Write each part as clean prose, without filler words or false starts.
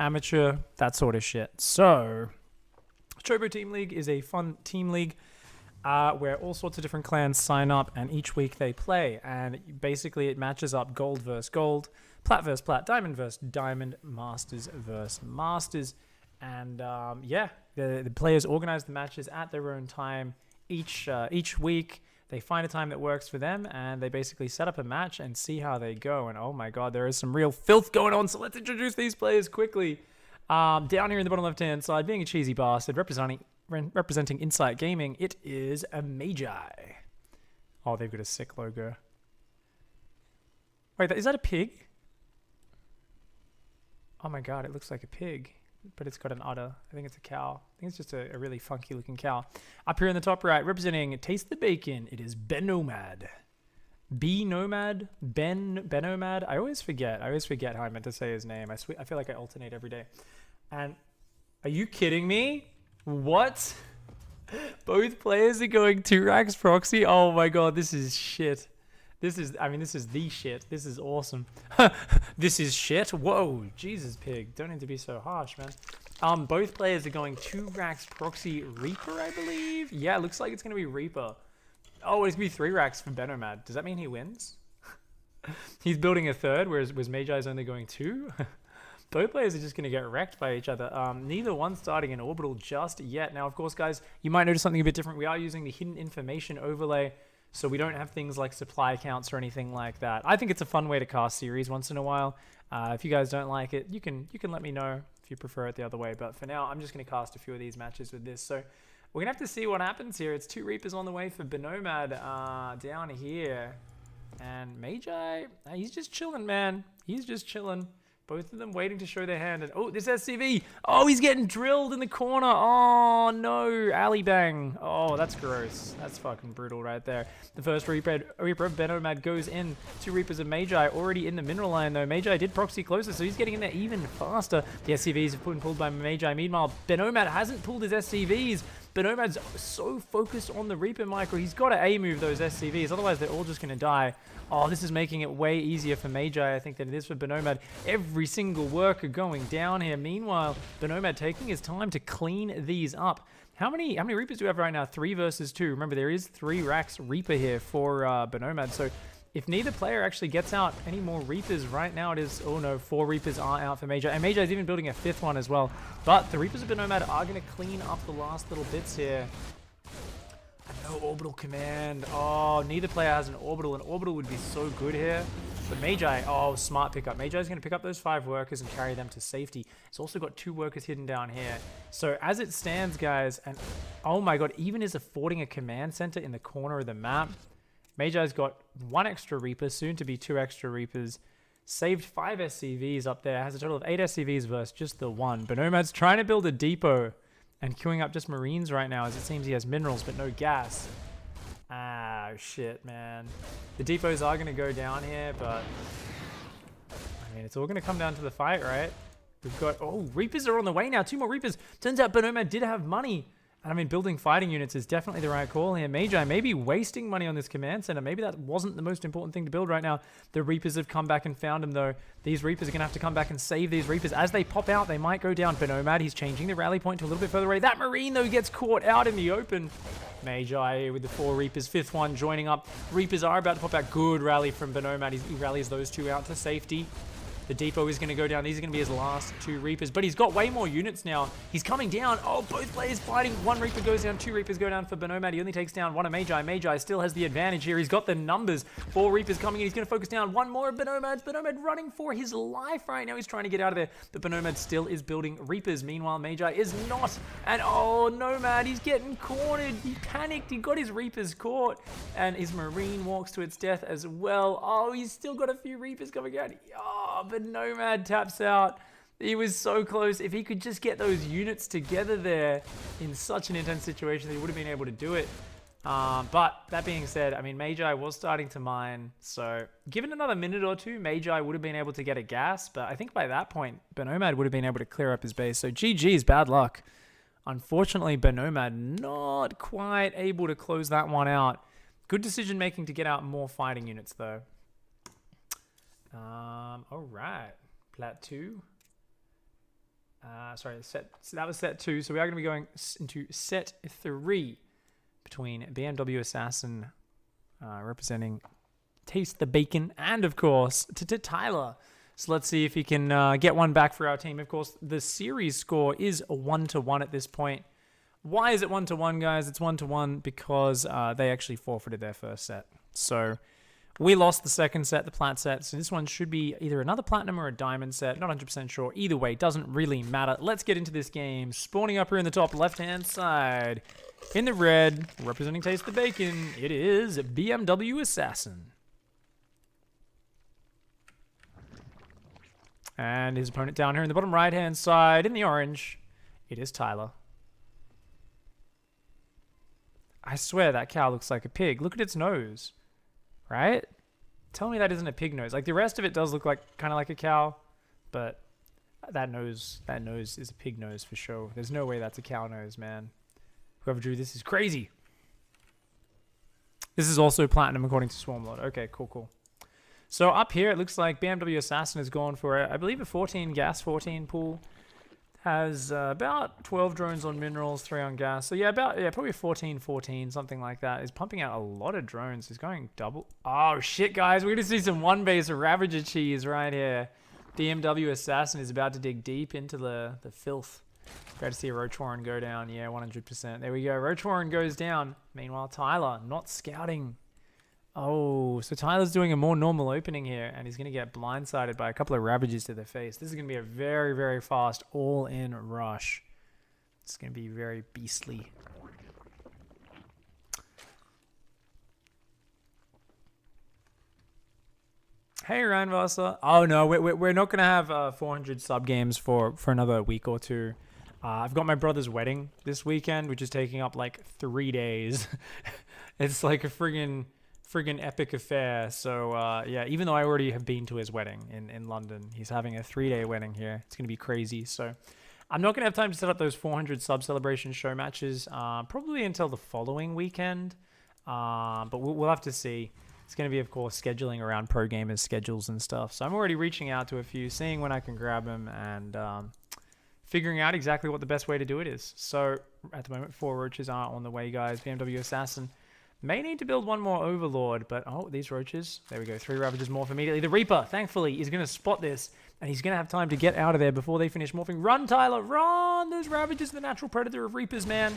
amateur, that sort of shit. So, Chobo Team League is a fun team league where all sorts of different clans sign up, and each week they play. And basically, it matches up gold versus gold, plat versus plat, diamond versus diamond, masters versus masters. And the players organize the matches at their own time each week. They find a time that works for them, and they basically set up a match and see how they go. And oh my god, there is some real filth going on. So let's introduce these players quickly. Down here in the bottom left-hand side, being a cheesy bastard, representing Insight Gaming, it is a Magi. Oh, they've got a sick logo. Wait, is that a pig? Oh my god, it looks like a pig. But it's got an udder. I think it's a cow. I think it's just a really funky looking cow. Up here in the top right, representing Taste the Bacon, it is Benomad. B-Nomad? Benomad? I always forget how I meant to say his name. I feel like I alternate every day. And are you kidding me? What? Both players are going 2 racks proxy? Oh my god, this is shit. This is the shit. This is awesome. This is shit. Whoa, Jesus, pig. Don't need to be so harsh, man. Both players are going 2 racks proxy Reaper, I believe. Yeah, it looks like it's going to be Reaper. Oh, it's going to be 3 racks for Benomad. Does that mean he wins? He's building a 3rd, whereas Magi's only going 2. Both players are just going to get wrecked by each other. Neither one starting an orbital just yet. Now, of course, guys, you might notice something a bit different. We are using the hidden information overlay, so we don't have things like supply counts or anything like that. I think it's a fun way to cast series once in a while. If you guys don't like it, you can let me know if you prefer it the other way. But for now, I'm just going to cast a few of these matches with this. So we're going to have to see what happens here. It's 2 Reapers on the way for Benomad down here. And Magi, he's just chilling, man. He's just chilling. Both of them waiting to show their hand. And oh, this SCV. Oh, he's getting drilled in the corner. Oh, no. Alley bang. Oh, that's gross. That's fucking brutal right there. The first Reaper of Benomad goes in. 2 Reapers of Magi already in the mineral line, though. Magi did proxy closer, so he's getting in there even faster. The SCVs have been pulled by Magi. Meanwhile, Benomad hasn't pulled his SCVs. Benomad's so focused on the Reaper micro. He's got to A-move those SCVs. Otherwise, they're all just going to die. Oh, this is making it way easier for Magi, I think, than it is for Benomad. Every single worker going down here. Meanwhile, Benomad taking his time to clean these up. How many Reapers do we have right now? 3 versus 2. Remember, there is 3 racks Reaper here for Benomad. So if neither player actually gets out any more Reapers right now, it is, oh no, 4 Reapers are out for Magi. And Magi is even building a 5th one as well. But the Reapers of Benomad are going to clean up the last little bits here. No orbital command. Oh, neither player has an orbital. An orbital would be so good here. But Magi, oh, smart pickup. Magi is going to pick up those 5 workers and carry them to safety. It's also got 2 workers hidden down here. So as it stands, guys, and oh my god, even is affording a command center in the corner of the map. Magi's got 1 extra Reaper, soon to be 2 extra Reapers. Saved 5 SCVs up there. Has a total of 8 SCVs versus just the 1. Benomad's trying to build a depot and queuing up just Marines right now, as it seems he has minerals but no gas. Ah, shit, man. The depots are going to go down here, but I mean, it's all going to come down to the fight, right? We've got, oh, Reapers are on the way now. 2 more Reapers. Turns out Benomad did have money. And I mean, building fighting units is definitely the right call here. Magi may be wasting money on this command center. Maybe that wasn't the most important thing to build right now. The Reapers have come back and found him, though. These Reapers are going to have to come back and save these Reapers. As they pop out, they might go down. Benomad, he's changing the rally point to a little bit further away. That Marine, though, gets caught out in the open. Magi with the 4 Reapers. 5th one joining up. Reapers are about to pop out. Good rally from Benomad. He rallies those 2 out to safety. The depot is going to go down. These are going to be his last 2 Reapers. But he's got way more units now. He's coming down. Oh, both players fighting. 1 Reaper goes down. 2 Reapers go down for Benomad. He only takes down 1 of Magi. Magi still has the advantage here. He's got the numbers. 4 Reapers coming in. He's going to focus down 1 more of Benomad's. Benomad running for his life right now. He's trying to get out of there. But Benomad still is building Reapers. Meanwhile, Magi is not. And oh, Nomad, he's getting cornered. He panicked. He got his Reapers caught. And his Marine walks to its death as well. Oh, he's still got a few Reapers coming out. Oh, but Nomad taps out. He was so close. If he could just get those units together there in such an intense situation, he would have been able to do it. But that being said, I mean, Magi was starting to mine. So given another minute or 2, Magi would have been able to get a gas. But I think by that point, Benomad would have been able to clear up his base. So GG's, bad luck. Unfortunately, Benomad not quite able to close that one out. Good decision making to get out more fighting units, though. All right. Plat 2. sorry, so that was set 2. So we are going to be going into set 3 between BMW Assassin representing Taste the Bacon and, of course, Tyler. So let's see if he can get one back for our team. Of course, the series score is 1-1 at this point. Why is it 1-1, guys? It's 1-1 because they actually forfeited their first set. So we lost the second set, the plat set. So this one should be either another platinum or a diamond set. Not 100% sure. Either way, doesn't really matter. Let's get into this game. Spawning up here in the top left-hand side. In the red, representing Taste the Bacon, it is BMW Assassin. And his opponent down here in the bottom right-hand side, in the orange, it is Tyler. I swear that cow looks like a pig. Look at its nose. Right? Tell me that isn't a pig nose. Like, the rest of it does look like kind of like a cow, but that nose is a pig nose for sure. There's no way that's a cow nose, man. Whoever drew this is crazy. This is also platinum according to Swarmlord. Okay, cool. So up here, it looks like BMW Assassin has gone for, I believe, a 14 gas 14 pool. Has about 12 drones on minerals, 3 on gas. So yeah, probably 14, something like that. He's pumping out a lot of drones. He's going double. Oh shit, guys, we're gonna see some one base Ravager cheese right here. BMW Assassin is about to dig deep into the filth. Great to see a Roach Warren go down. Yeah, 100%. There we go. Roach Warren goes down. Meanwhile, Tyler not scouting. Oh, so Tyler's doing a more normal opening here, and he's going to get blindsided by a couple of Ravagers to the face. This is going to be a very, very fast all-in rush. It's going to be very beastly. Hey, Randvasser. Oh, no, we're not going to have 400 sub games for another week or two. I've got my brother's wedding this weekend, which is taking up like 3 days. It's like a friggin' epic affair. So yeah, even though I already have been to his wedding in London, he's having a 3-day wedding here. It's gonna be crazy. So I'm not gonna have time to set up those 400 sub celebration show matches probably until the following weekend, but we'll have to see. It's gonna be, of course, scheduling around pro gamers schedules and stuff. So I'm already reaching out to a few, seeing when I can grab them, and figuring out exactly what the best way to do it is. So at the moment, 4 roaches are on the way, guys. BMW Assassin may need to build 1 more Overlord, but oh, these roaches. There we go. 3 Ravagers morph immediately. The Reaper, thankfully, is going to spot this, and he's going to have time to get out of there before they finish morphing. Run, Tyler, run! Those Ravagers, the natural predator of Reapers, man.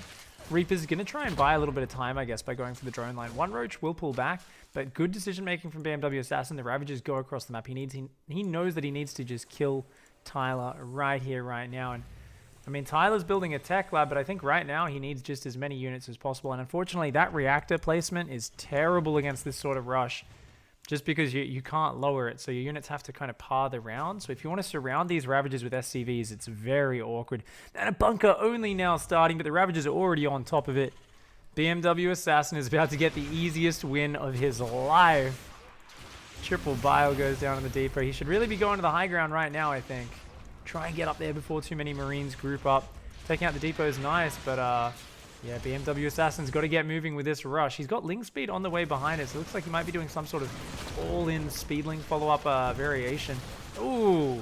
Reaper's going to try and buy a little bit of time, I guess, by going for the drone line. 1 roach will pull back, but good decision-making from BMW Assassin. The Ravagers go across the map. He knows that he needs to just kill Tyler right here, right now, and I mean, Tyler's building a tech lab, but I think right now he needs just as many units as possible. And unfortunately, that reactor placement is terrible against this sort of rush, just because you can't lower it. So your units have to kind of par the round. So if you want to surround these Ravagers with SCVs, it's very awkward. And a bunker only now starting, but the Ravagers are already on top of it. BMW Assassin is about to get the easiest win of his life. Triple Bile goes down in the depot. He should really be going to the high ground right now, I think. Try and get up there before too many Marines group up. Taking out the depot is nice, but yeah, BMW Assassin's got to get moving with this rush. He's got link speed on the way behind it, so it looks like he might be doing some sort of all-in speed link follow-up variation. Ooh,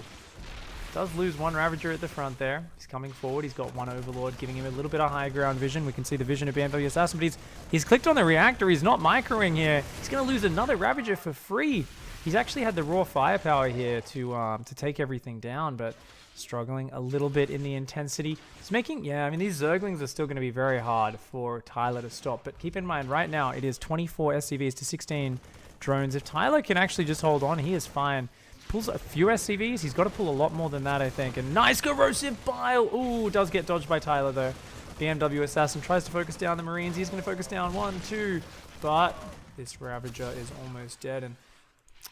does lose 1 Ravager at the front there. He's coming forward. He's got 1 Overlord, giving him a little bit of high ground vision. We can see the vision of BMW Assassin, but he's clicked on the reactor. He's not microing here. He's going to lose another Ravager for free. He's actually had the raw firepower here to take everything down, but struggling a little bit in the intensity. It's making, yeah, I mean, these Zerglings are still going to be very hard for Tyler to stop, but keep in mind, right now, it is 24 SCVs to 16 drones. If Tyler can actually just hold on, he is fine. Pulls a few SCVs. He's got to pull a lot more than that, I think. And nice corrosive bile. Ooh, does get dodged by Tyler, though. BMW Assassin tries to focus down the Marines. He's going to focus down 1, 2, but this Ravager is almost dead, and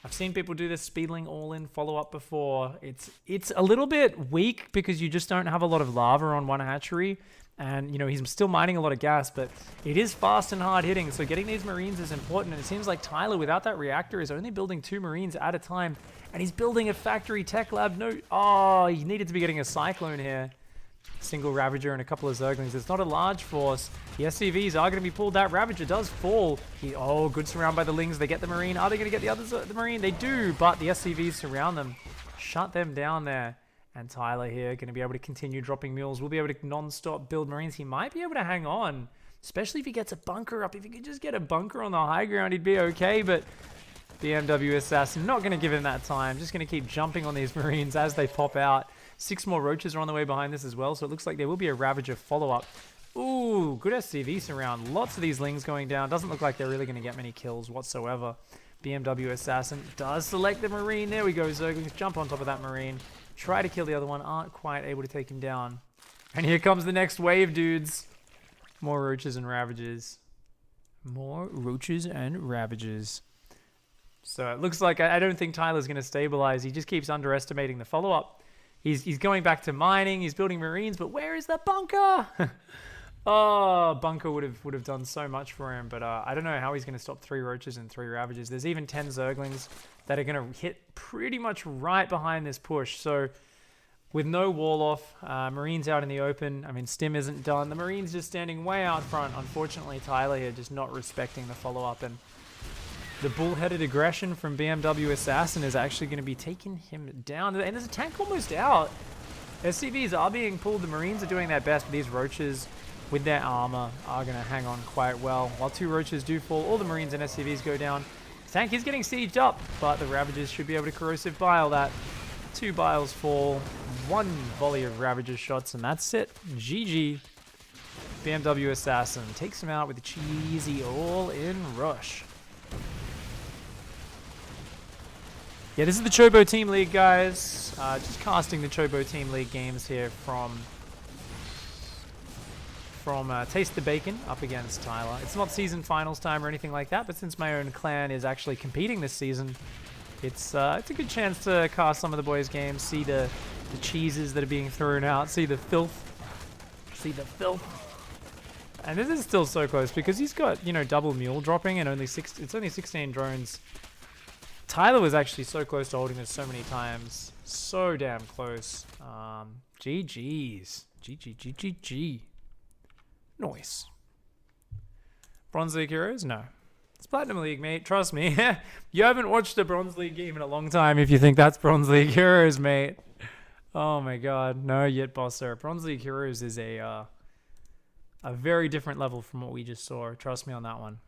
I've seen people do this speedling all-in follow-up before. It's a little bit weak because you just don't have a lot of lava on 1 hatchery. And, you know, he's still mining a lot of gas, but it is fast and hard-hitting. So getting these Marines is important. And it seems like Tyler, without that reactor, is only building 2 Marines at a time. And he's building a factory tech lab. No, oh, he needed to be getting a Cyclone here. Single Ravager and a couple of Zerglings. It's not a large force. The SCVs are going to be pulled. That Ravager does fall. Oh, good surround by the Lings. They get the Marine. Are they going to get the others? The Marine? They do, but the SCVs surround them. Shut them down there. And Tyler here going to be able to continue dropping mules. We'll be able to non-stop build Marines. He might be able to hang on, especially if he gets a bunker up. If he could just get a bunker on the high ground, he'd be okay. But BMW Assassin not going to give him that time. Just going to keep jumping on these Marines as they pop out. 6 more Roaches are on the way behind this as well. So it looks like there will be a Ravager follow-up. Ooh, good SCV surround. Lots of these Lings going down. Doesn't look like they're really going to get many kills whatsoever. BMW Assassin does select the Marine. There we go, Zerglings. Jump on top of that Marine. Try to kill the other one. Aren't quite able to take him down. And here comes the next wave, dudes. More Roaches and Ravagers. More Roaches and Ravagers. So it looks like I don't think Tyler's going to stabilize. He just keeps underestimating the follow-up. He's going back to mining. He's building Marines. But where is the bunker? Oh, bunker would have done so much for him, but I don't know how he's going to stop 3 Roaches and 3 Ravagers. There's even 10 Zerglings that are going to hit pretty much right behind this push. So with no wall off, Marines out in the open. I mean, Stim isn't done. The Marines just standing way out front. Unfortunately, Tyler here just not respecting the follow-up, and the bullheaded aggression from BMW Assassin is actually going to be taking him down. And there's a tank almost out. SCVs are being pulled. The Marines are doing their best, but these Roaches with their armor are going to hang on quite well. While 2 Roaches do fall, all the Marines and SCVs go down. The tank is getting sieged up, but the Ravagers should be able to corrosive bile that. 2 biles fall, 1 volley of Ravager shots, and that's it. GG. BMW Assassin takes him out with a cheesy all-in rush. Yeah, this is the Chobo Team League, guys. Just casting the Chobo Team League games here from Taste the Bacon up against Tyler. It's not season finals time or anything like that, but since my own clan is actually competing this season, it's a good chance to cast some of the boys' games, see the cheeses that are being thrown out, see the filth. And this is still so close because he's got, you know, double mule dropping and it's only 16 drones. Tyler was actually so close to holding this so many times. So damn close. GG's. GG. Nice. Bronze League Heroes? No. It's Platinum League, mate. Trust me. You haven't watched a Bronze League game in a long time if you think that's Bronze League Heroes, mate. Oh my god. No, yet, bosser. Bronze League Heroes is a very different level from what we just saw. Trust me on that one.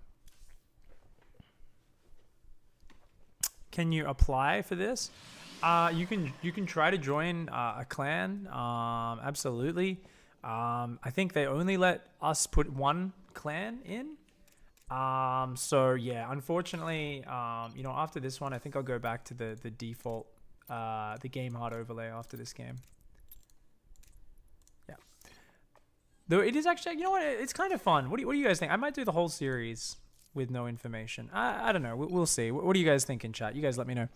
Can you apply for this? You can try to join a clan. Absolutely. I think they only let us put 1 clan in. So yeah, unfortunately, you know, after this one, I think I'll go back to the default, the game hard overlay after this game. Yeah. Though it is actually, you know what, it's kind of fun. What do you guys think? I might do the whole series with no information. I don't know. We'll see. What do you guys think in chat? You guys let me know.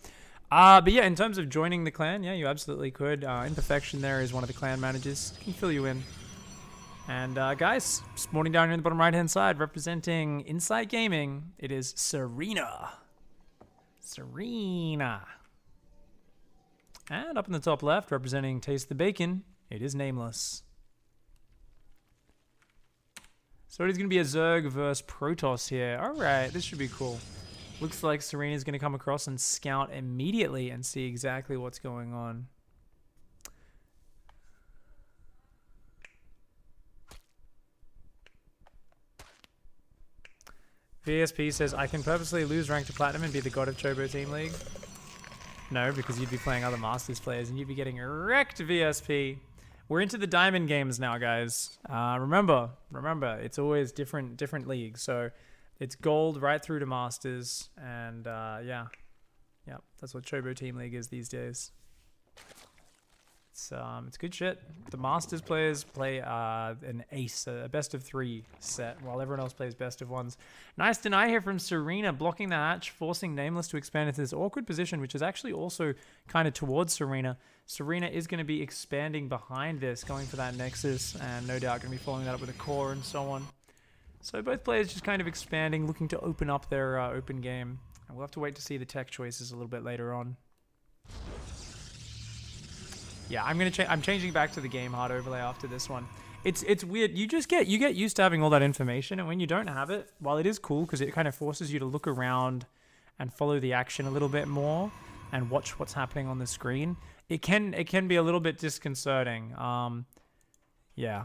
But yeah, in terms of joining the clan, yeah, you absolutely could. Imperfection there is one of the clan managers. Can fill you in. And guys, spawning down here in the bottom right-hand side, representing Insight Gaming, it is Serena. And up in the top left, representing Taste the Bacon, it is Nameless. So it is going to be a Zerg versus Protoss here. Alright, this should be cool. Looks like Serena's going to come across and scout immediately and see exactly what's going on. VSP says, I can purposely lose rank to Platinum and be the god of Chobo Team League. No, because you'd be playing other Masters players and you'd be getting wrecked, VSP. We're into the Diamond games now, guys. Remember, it's always different leagues. So it's gold right through to Masters. And yeah, that's what Chobo Team League is these days. It's good shit. The Masters players play an ace, a best of 3 set, while everyone else plays best of 1s. Nice deny here from Serena, blocking the hatch, forcing Nameless to expand into this awkward position, which is actually also kind of towards Serena. Serena is going to be expanding behind this, going for that Nexus, and no doubt going to be following that up with a core and so on. So both players just kind of expanding, looking to open up their open game. And we'll have to wait to see the tech choices a little bit later on. Yeah, I'm changing back to the game hard overlay after this one. It's weird. You get used to having all that information, and when you don't have it, while it is cool because it kind of forces you to look around and follow the action a little bit more and watch what's happening on the screen, it can be a little bit disconcerting. Yeah,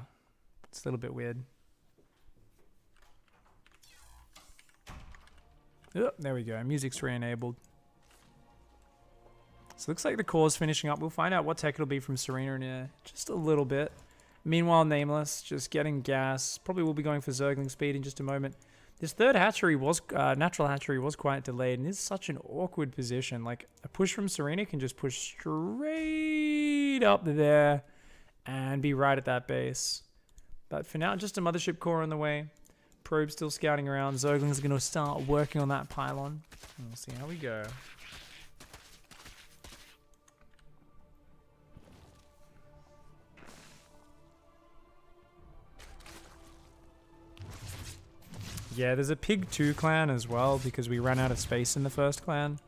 it's a little bit weird. Oh, there we go. Music's re-enabled. So it looks like the core's finishing up. We'll find out what tech it'll be from Serena in just a little bit. Meanwhile, Nameless just getting gas. Probably will be going for Zergling speed in just a moment. This third hatchery was natural hatchery was quite delayed, and is such an awkward position. Like a push from Serena can just push straight up there and be right at that base. But for now, just a mothership core on the way. Probe still scouting around. Zergling's going to start working on that pylon. We'll see how we go. Yeah, there's a Pig 2 clan as well because we ran out of space in the first clan.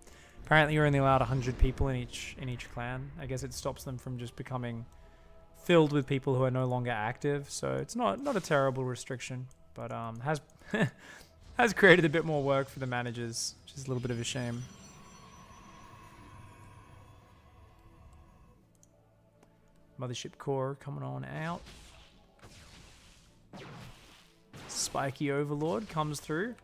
Apparently you're only allowed 100 people in each clan. I guess it stops them from just becoming filled with people who are no longer active. So it's not a terrible restriction, but has created a bit more work for the managers, which is a little bit of a shame. Mothership core coming on out. Spiky Overlord comes through.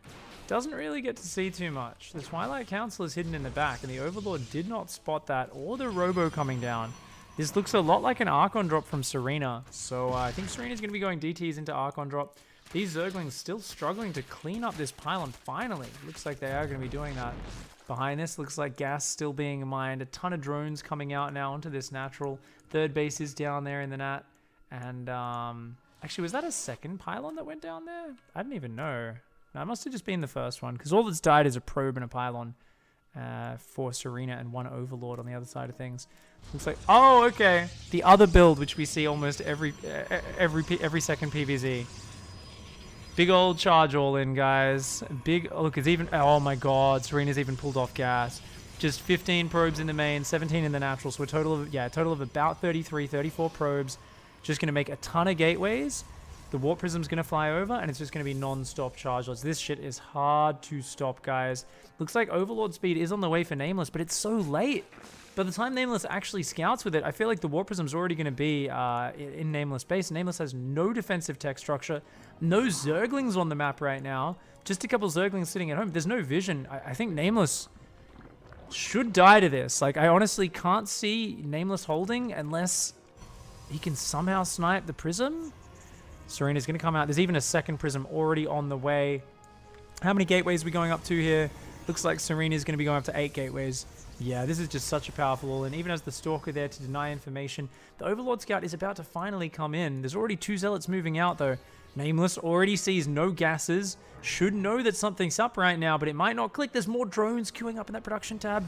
Doesn't really get to see too much. The Twilight Council is hidden in the back, and the Overlord did not spot that, or the Robo coming down. This looks a lot like an Archon drop from Serena, so I think Serena's going to be going DTs into Archon drop. These Zerglings still struggling to clean up this pylon finally. Looks like they are going to be doing that. Behind this, looks like gas still being mined. A ton of drones coming out now onto this natural. Third base is down there in the nat, and actually, was that a second pylon that went down there? I didn't even know. No, it must have just been the first one, because all that's died is a probe and a pylon for Serena and one Overlord on the other side of things. Looks like, oh, okay. The other build, which we see almost every second PvZ. Big old charge all in, guys. Big, look, it's even, oh my god, Serena's even pulled off gas. Just 15 probes in the main, 17 in the natural, so a total of about 33, 34 probes. Just going to make a ton of gateways. The Warp Prism's going to fly over, and it's just going to be non-stop charge loads. This shit is hard to stop, guys. Looks like Overlord speed is on the way for Nameless, but it's so late. By the time Nameless actually scouts with it, I feel like the Warp Prism's already going to be in Nameless base. Nameless has no defensive tech structure. No Zerglings on the map right now. Just a couple Zerglings sitting at home. There's no vision. I think Nameless should die to this. Like, I honestly can't see Nameless holding unless he can somehow snipe the Prism. Serena's going to come out. There's even a second Prism already on the way. How many gateways are we going up to here? Looks like Serena's going to be going up to 8 gateways. Yeah, this is just such a powerful all. And even as the Stalker there to deny information, the Overlord Scout is about to finally come in. There's already 2 Zealots moving out, though. Nameless already sees no gases. Should know that something's up right now, but it might not click. There's more drones queuing up in that production tab.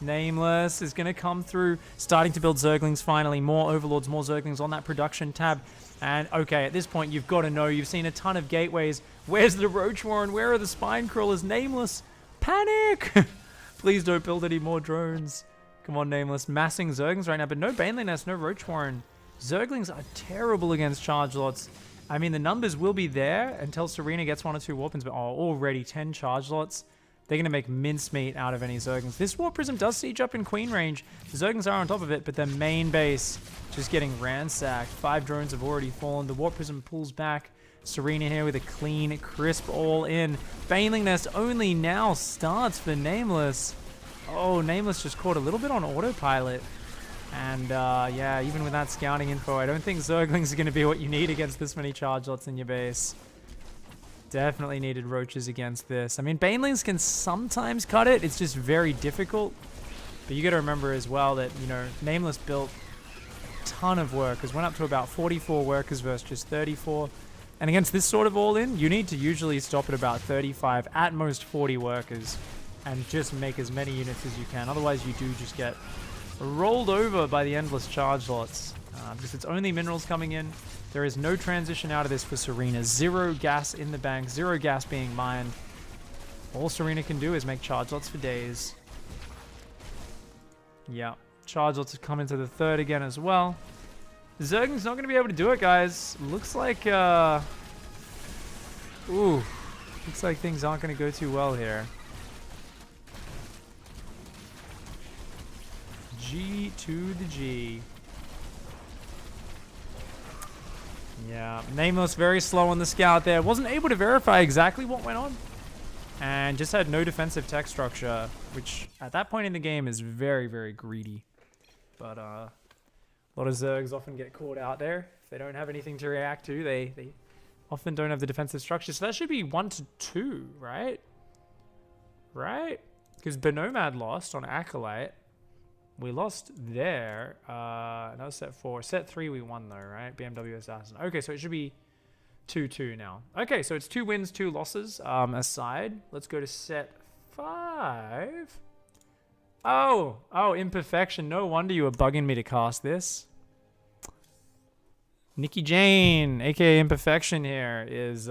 Nameless is going to come through, starting to build Zerglings finally. More Overlords, more Zerglings on that production tab. And okay, at this point, you've got to know. You've seen a ton of gateways. Where's the Roach Warren? Where are the Spine Crawlers? Nameless, panic! Please don't build any more drones. Come on, Nameless. Massing Zerglings right now, but no Baneling Nest, no Roach Warren. Zerglings are terrible against charge lots. I mean, the numbers will be there until Serena gets 1 or 2 Warpins, but already 10 charge lots. They're going to make mincemeat out of any Zerglings. This Warp Prism does siege up in Queen range. The Zerglings are on top of it, but their main base just getting ransacked. 5 drones have already fallen. The Warp Prism pulls back. Serena here with a clean, crisp all in. Baneling Nest only now starts for Nameless. Oh, Nameless just caught a little bit on autopilot. And yeah, even with that scouting info, I don't think Zerglings are going to be what you need against this many charge lots in your base. Definitely needed roaches against this. I mean, Banelings can sometimes cut it. It's just very difficult. But you got to remember as well that, you know, Nameless built a ton of workers. Went up to about 44 workers versus just 34. And against this sort of all-in, you need to usually stop at about 35, at most 40 workers. And just make as many units as you can. Otherwise, you do just get rolled over by the endless charge lots. Because it's only minerals coming in. There is no transition out of this for Serena. 0 gas in the bank. 0 gas being mined. All Serena can do is make charge lots for days. Yeah. Charge lots have come into the 3rd again as well. Zergling's not going to be able to do it, guys. Looks like... Ooh. Looks like things aren't going to go too well here. G to the G. Yeah, Nameless very slow on the scout there. Wasn't able to verify exactly what went on. And just had no defensive tech structure, which at that point in the game is very, very greedy. But a lot of Zergs often get caught out there. If they don't have anything to react to, they often don't have the defensive structure. So that should be 1 to 2, right? Right? Because Benomad lost on Acolyte. We lost there. That was set 4. Set 3 we won though, right? BMW Assassin. Okay, so it should be 2-2 now. Okay, so it's 2 wins, 2 losses aside. Let's go to set 5. Oh, Imperfection. No wonder you were bugging me to cast this. Nikki Jane, aka Imperfection here, is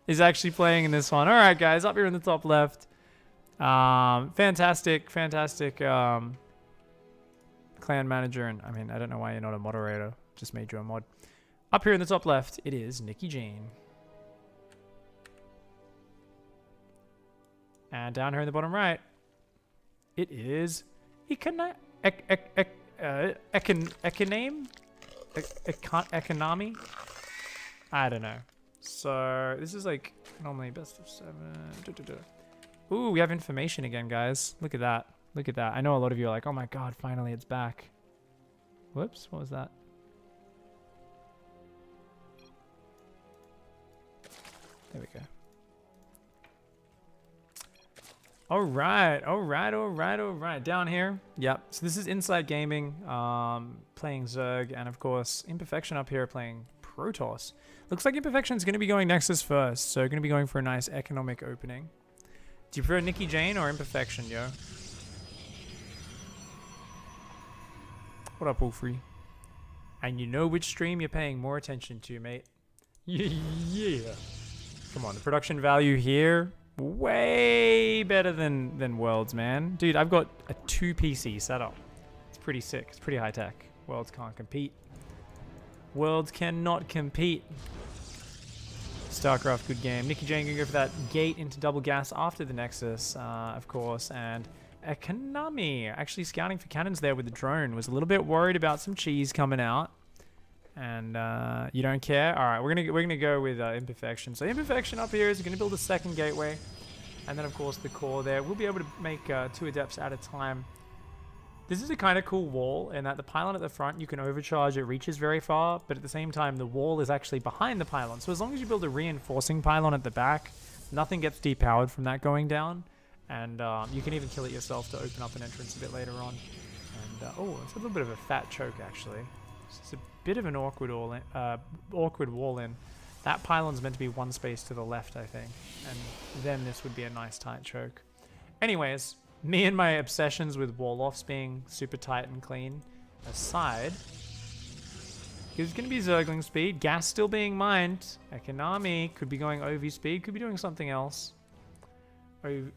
is actually playing in this one. All right, guys, up here in the top left. Fantastic clan manager, and I mean, I don't know why you're not a moderator. Just made you a mod. Up here in the top left, it is Nikki Jane. And down here in the bottom right, it is Econami? I don't know. So this is like normally best of 7. Ooh, we have information again, guys. Look at that. Look at that. I know a lot of you are like, oh my god, finally it's back. Whoops, what was that? There we go. All right. Down here. Yep. So this is Inside Gaming, playing Zerg, and of course, Imperfection up here playing Protoss. Looks like Imperfection's going to be going Nexus first, so going to be going for a nice economic opening. Do you prefer Nikki Jane or Imperfection, yo? What up, Wolfrey? And you know which stream you're paying more attention to, mate. Yeah. Come on, the production value here, way better than Worlds, man. Dude, I've got a 2 PC setup. It's pretty sick. It's pretty high tech. Worlds can't compete. Worlds cannot compete. StarCraft, good game. Nikki Jane gonna go for that gate into double gas after the Nexus, of course, and Economy actually scouting for cannons there with the drone. Was a little bit worried about some cheese coming out, and you don't care. All right, we're gonna go with Imperfection. So Imperfection up here is gonna build a second gateway, and then of course the core there. We'll be able to make 2 adepts at a time. This is a kind of cool wall in that the pylon at the front, you can overcharge, it reaches very far, but at the same time, the wall is actually behind the pylon. So as long as you build a reinforcing pylon at the back, nothing gets depowered from that going down. And you can even kill it yourself to open up an entrance a bit later on. And oh, it's a little bit of a fat choke, actually. It's a bit of an awkward wall in. That pylon's meant to be 1 space to the left, I think. And then this would be a nice tight choke. Anyways, me and my obsessions with wall-offs being super tight and clean aside, there's going to be Zergling speed. Gas still being mined. Economy could be going OV speed. Could be doing something else.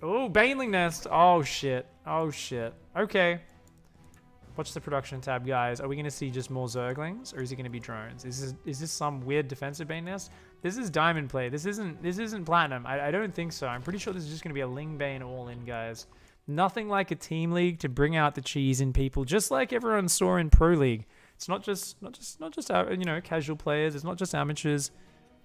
Oh, Baneling Nest. Oh, shit. Oh, shit. Okay. Watch the production tab, guys. Are we going to see just more Zerglings, or is it going to be drones? Is this some weird defensive Bane Nest? This is Diamond Play. This isn't Platinum. I don't think so. I'm pretty sure this is just going to be a Ling Bane all-in, guys. Nothing like a Team League to bring out the cheese in people, just like everyone saw in Pro League. It's not just casual players. It's not just amateurs.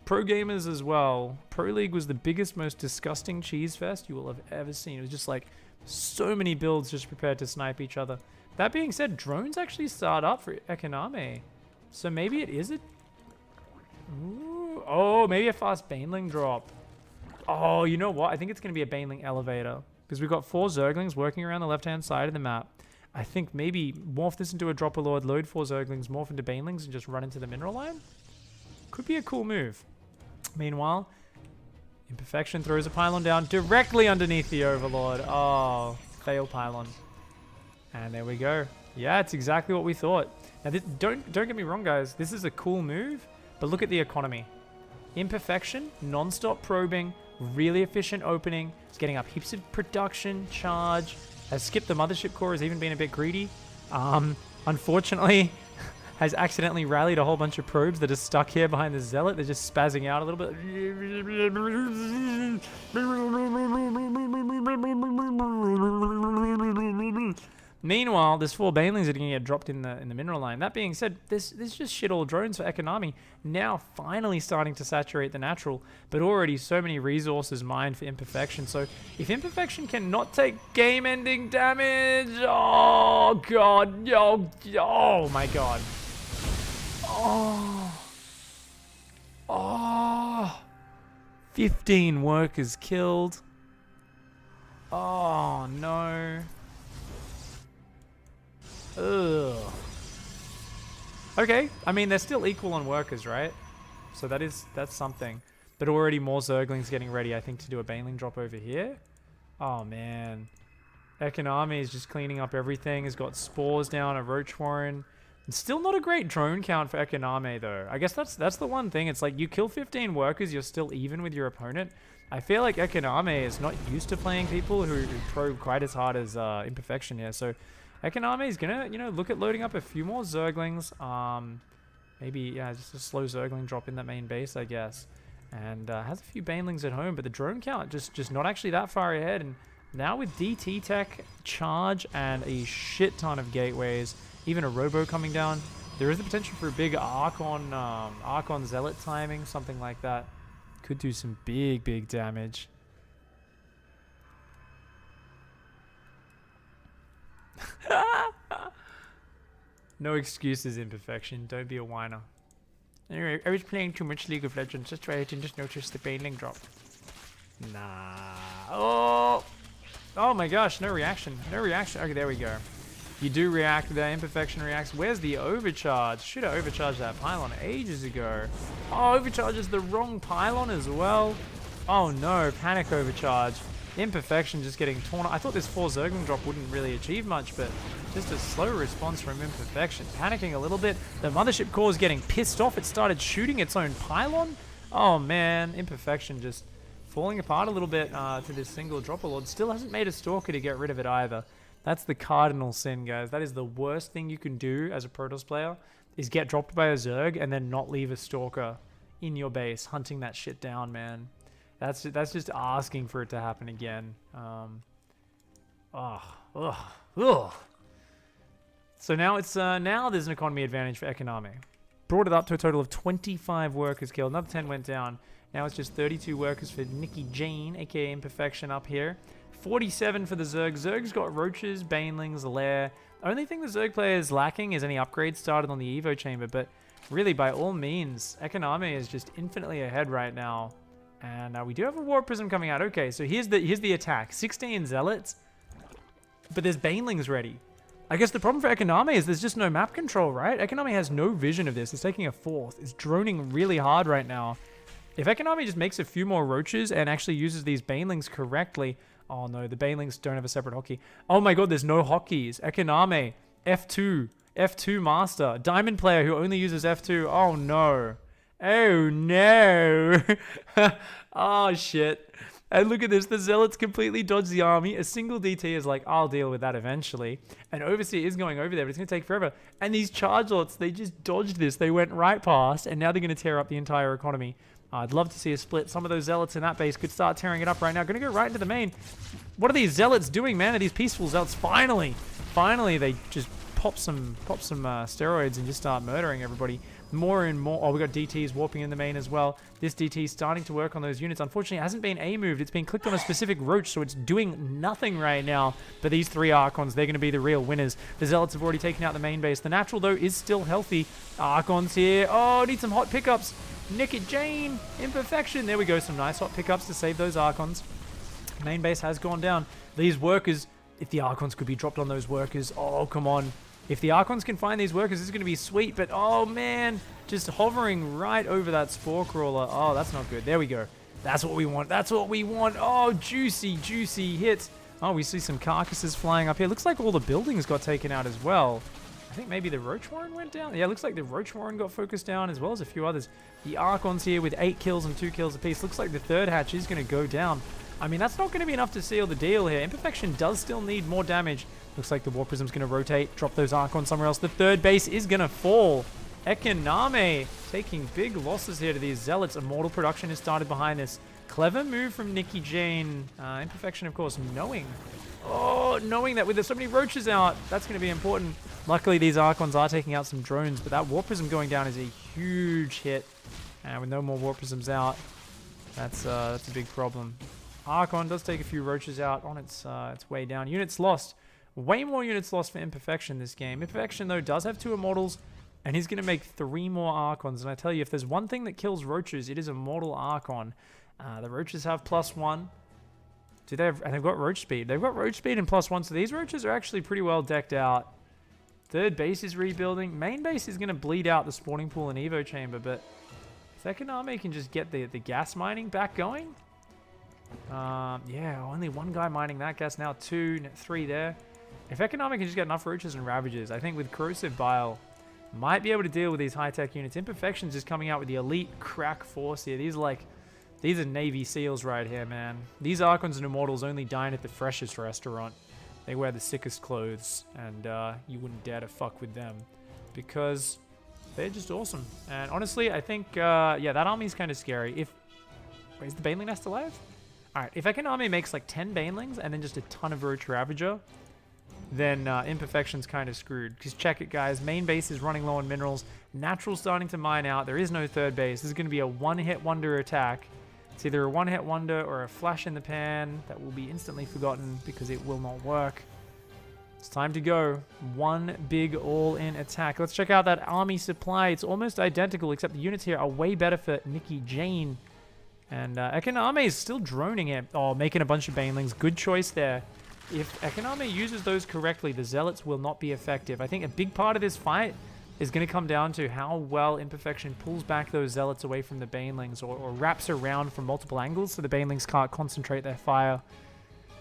Pro gamers as well. Pro League was the biggest, most disgusting cheese fest you will have ever seen. It was just like so many builds just prepared to snipe each other. That being said, drones actually start up for Economy. So maybe it is a... Ooh, oh, maybe a fast Baneling drop. Oh, you know what? I think it's going to be a Baneling elevator. Because we've got 4 Zerglings working around the left-hand side of the map. I think maybe morph this into a Dropper Lord, load 4 Zerglings, morph into Banelings, and just run into the mineral line? Could be a cool move. Meanwhile, Imperfection throws a pylon down directly underneath the Overlord. Oh, fail pylon. And there we go. Yeah, it's exactly what we thought. Now, don't get me wrong, guys. This is a cool move, but look at the economy. Imperfection, non-stop probing, really efficient opening. It's getting up heaps of production, charge. Has skipped the mothership core, has even been a bit greedy. Unfortunately, has accidentally rallied a whole bunch of probes that are stuck here behind the Zealot. They're just spazzing out a little bit. Meanwhile, there's 4 banelings that are going to get dropped in the mineral line. That being said, there's just shit all drones for Economy. Now finally starting to saturate the natural, but already so many resources mined for Imperfection. So if Imperfection cannot take game-ending damage, oh god, oh my god. Oh, 15 workers killed. Oh no. Ugh. Okay, I mean they're still equal on workers, right? So that's something. But already more Zerglings getting ready, I think, to do a Baneling drop over here. Oh man. Economy is just cleaning up everything. Has got spores down, a Roach Warren. It's still not a great drone count for Economy though. I guess that's the one thing. It's like you kill 15 workers, you're still even with your opponent. I feel like Economy is not used to playing people who probe quite as hard as Imperfection here. So Economy is gonna, look at loading up a few more Zerglings. Maybe, yeah, just a slow Zergling drop in that main base, I guess. And has a few Banelings at home, but the drone count just not actually that far ahead. And now with DT tech, charge, and a shit ton of gateways, even a Robo coming down, there is the potential for a big Archon Zealot timing, something like that. Could do some big damage. No excuses, Imperfection. Don't be a whiner. Anyway, I was playing too much League of Legends. That's why I didn't just notice the Baneling drop. Nah. Oh my gosh, no reaction. No reaction. Okay, there we go. You do react, the Imperfection reacts. Where's the overcharge? Should have overcharged that pylon ages ago. Oh, overcharges the wrong pylon as well. Oh no, panic overcharge. Imperfection just getting torn. I thought this 4 Zergling drop wouldn't really achieve much, but just a slow response from Imperfection. Panicking a little bit. The Mothership Core is getting pissed off. It started shooting its own pylon. Oh man, Imperfection just falling apart a little bit to this single Dropper Lord. Still hasn't made a Stalker to get rid of it either. That's the cardinal sin, guys. That is the worst thing you can do as a Protoss player, is get dropped by a Zerg and then not leave a Stalker in your base, hunting that shit down, man. That's just asking for it to happen again. So now it's now there's an economy advantage for Economy. Brought it up to a total of 25 workers killed. Another 10 went down. Now it's just 32 workers for Nikki Jane, aka Imperfection, up here. 47 for the Zerg. Zerg's got Roaches, Banelings, Lair. Only thing the Zerg player is lacking is any upgrades started on the Evo chamber, but really, by all means, Economy is just infinitely ahead right now. And we do have a War Prism coming out. Okay, so here's the attack. 16 Zealots, but there's Banelings ready. I guess the problem for Economy is there's just no map control, right? Economy has no vision of this. It's taking a 4th. It's droning really hard right now. If Economy just makes a few more Roaches and actually uses these Banelings correctly... Oh no, the Banelings don't have a separate hotkey. Oh my god, there's no hotkeys. Economy, F2, F2 Master, Diamond player who only uses F2. Oh no. Oh no. Oh shit. And look at this, the Zealots completely dodged the army. A single DT is like, I'll deal with that eventually. And Overseer is going over there, but it's going to take forever. And these Charge Lots, they just dodged this. They went right past, and now they're going to tear up the entire economy. I'd love to see a split. Some of those Zealots in that base could start tearing it up right now. Going to go right into the main. What are these Zealots doing, man? Are these peaceful Zealots? Finally, they just pop some steroids and just start murdering everybody. More and more. Oh, we got DTs warping in the main as well. This DT is starting to work on those units. Unfortunately, it hasn't been A-moved. It's been clicked on a specific roach, so it's doing nothing right now. But these 3 Archons, they're going to be the real winners. The Zealots have already taken out the main base. The natural, though, is still healthy. Archons here. Oh, need some hot pickups. Nick it, Jane. Imperfection. There we go. Some nice hot pickups to save those Archons. Main base has gone down. These workers, if the Archons could be dropped on those workers. Oh, come on. If the Archons can find these workers, this is going to be sweet. But, oh, man. Just hovering right over that Spore Crawler. Oh, that's not good. There we go. That's what we want. That's what we want. Oh, juicy, juicy hit. Oh, we see some carcasses flying up here. Looks like all the buildings got taken out as well. I think maybe the Roach Warren went down. Yeah, looks like the Roach Warren got focused down as well as a few others. The Archons here with 8 kills and 2 kills apiece. Looks like the 3rd hatch is going to go down. I mean, that's not going to be enough to seal the deal here. Imperfection does still need more damage. Looks like the War Prism's going to rotate, drop those Archons somewhere else. The 3rd base is going to fall. Economy taking big losses here to these Zealots. Immortal production has started behind this. Clever move from Nikki Jane. Imperfection, of course, knowing that with so many roaches out, that's going to be important. Luckily, these Archons are taking out some drones, but that Warp Prism going down is a huge hit. And with no more Warp Prisms out, that's a big problem. Archon does take a few roaches out on its way down. Units lost. Way more units lost for Imperfection this game. Imperfection, though, does have 2 Immortals, and he's going to make 3 more Archons. And I tell you, if there's one thing that kills roaches, it is Immortal Archon. The roaches have +1. Do they have, and they've got roach speed. They've got roach speed and +1, so these roaches are actually pretty well decked out. Third base is rebuilding. Main base is going to bleed out the spawning pool and Evo chamber, but if Ekonami can just get the gas mining back going. Yeah, only 1 guy mining that gas now, 2, 3 there. If Ekonami can just get enough roaches and ravages, I think with Corrosive Bile, might be able to deal with these high-tech units. Imperfection's just coming out with the elite crack force here. These are Navy SEALs right here, man. These Archons and Immortals only dine at the freshest restaurant. They wear the sickest clothes, and you wouldn't dare to fuck with them because they're just awesome. And honestly, I think, yeah, that army's kind of scary. Wait, is the Baneling Nest alive? All right, if Ekonami makes like 10 Banelings and then just a ton of Roach Ravager, then Imperfection's kind of screwed. Because check it, guys. Main base is running low on minerals. Natural's starting to mine out. There is no third base. This is going to be a one-hit wonder attack. It's either a one-hit wonder or a flash in the pan that will be instantly forgotten because it will not work. It's time to go. One big all-in attack. Let's check out that army supply. It's almost identical, except the units here are way better for Nikki Jane. And Ekonami is still droning it. Oh, making a bunch of Banelings. Good choice there. If Ekonami uses those correctly, the Zealots will not be effective. I think a big part of this fight is going to come down to how well Imperfection pulls back those Zealots away from the Banelings or wraps around from multiple angles so the Banelings can't concentrate their fire.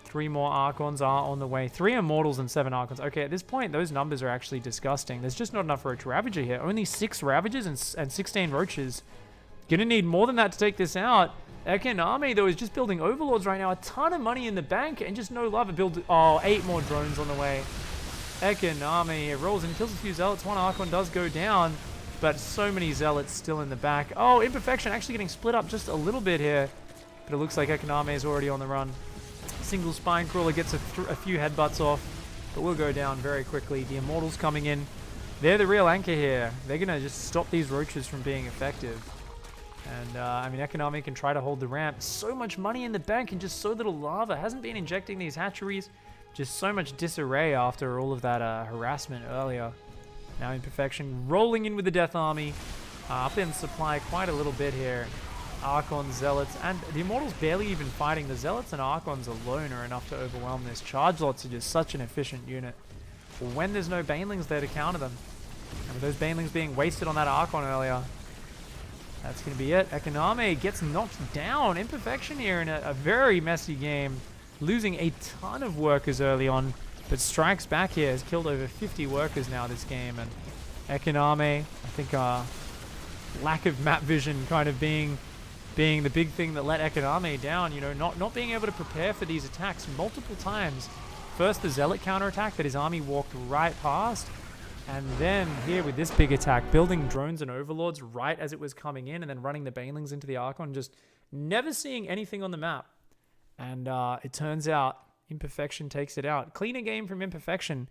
3 more Archons are on the way. 3 Immortals and 7 Archons. Okay, at this point, those numbers are actually disgusting. There's just not enough Roach Ravager here. Only 6 Ravagers and 16 Roaches. Gonna need more than that to take this out. Ekonami, though, is just building Overlords right now. A ton of money in the bank and just no love. Oh, 8 more drones on the way. Ekonami rolls and kills a few Zealots. 1 Archon does go down, but so many Zealots still in the back. Oh, Imperfection actually getting split up just a little bit here, but it looks like Ekonami is already on the run. Single Spine Crawler gets a few headbutts off, but will go down very quickly. The Immortals coming in. They're the real anchor here. They're going to just stop these Roaches from being effective. And, I mean, Ekonami can try to hold the ramp. So much money in the bank and just so little lava. Hasn't been injecting these hatcheries. Just so much disarray after all of that harassment earlier. Now Imperfection rolling in with the Death Army. Up in supply quite a little bit here. Archons, Zealots, and the Immortals barely even fighting. The Zealots and Archons alone are enough to overwhelm this. Charge Lots are just such an efficient unit. When there's no Banelings there to counter them. And with those Banelings being wasted on that Archon earlier, that's going to be it. Ekonami gets knocked down. Imperfection here in a very messy game. Losing a ton of workers early on, but strikes back here. Has killed over 50 workers now this game. And Ekonami, I think lack of map vision kind of being the big thing that let Ekonami down. You know, not being able to prepare for these attacks multiple times. First the Zealot counterattack that his army walked right past. And then here with this big attack, building drones and Overlords right as it was coming in and then running the Banelings into the Archon, just never seeing anything on the map. And it turns out Imperfection takes it out. Cleaner game from Imperfection.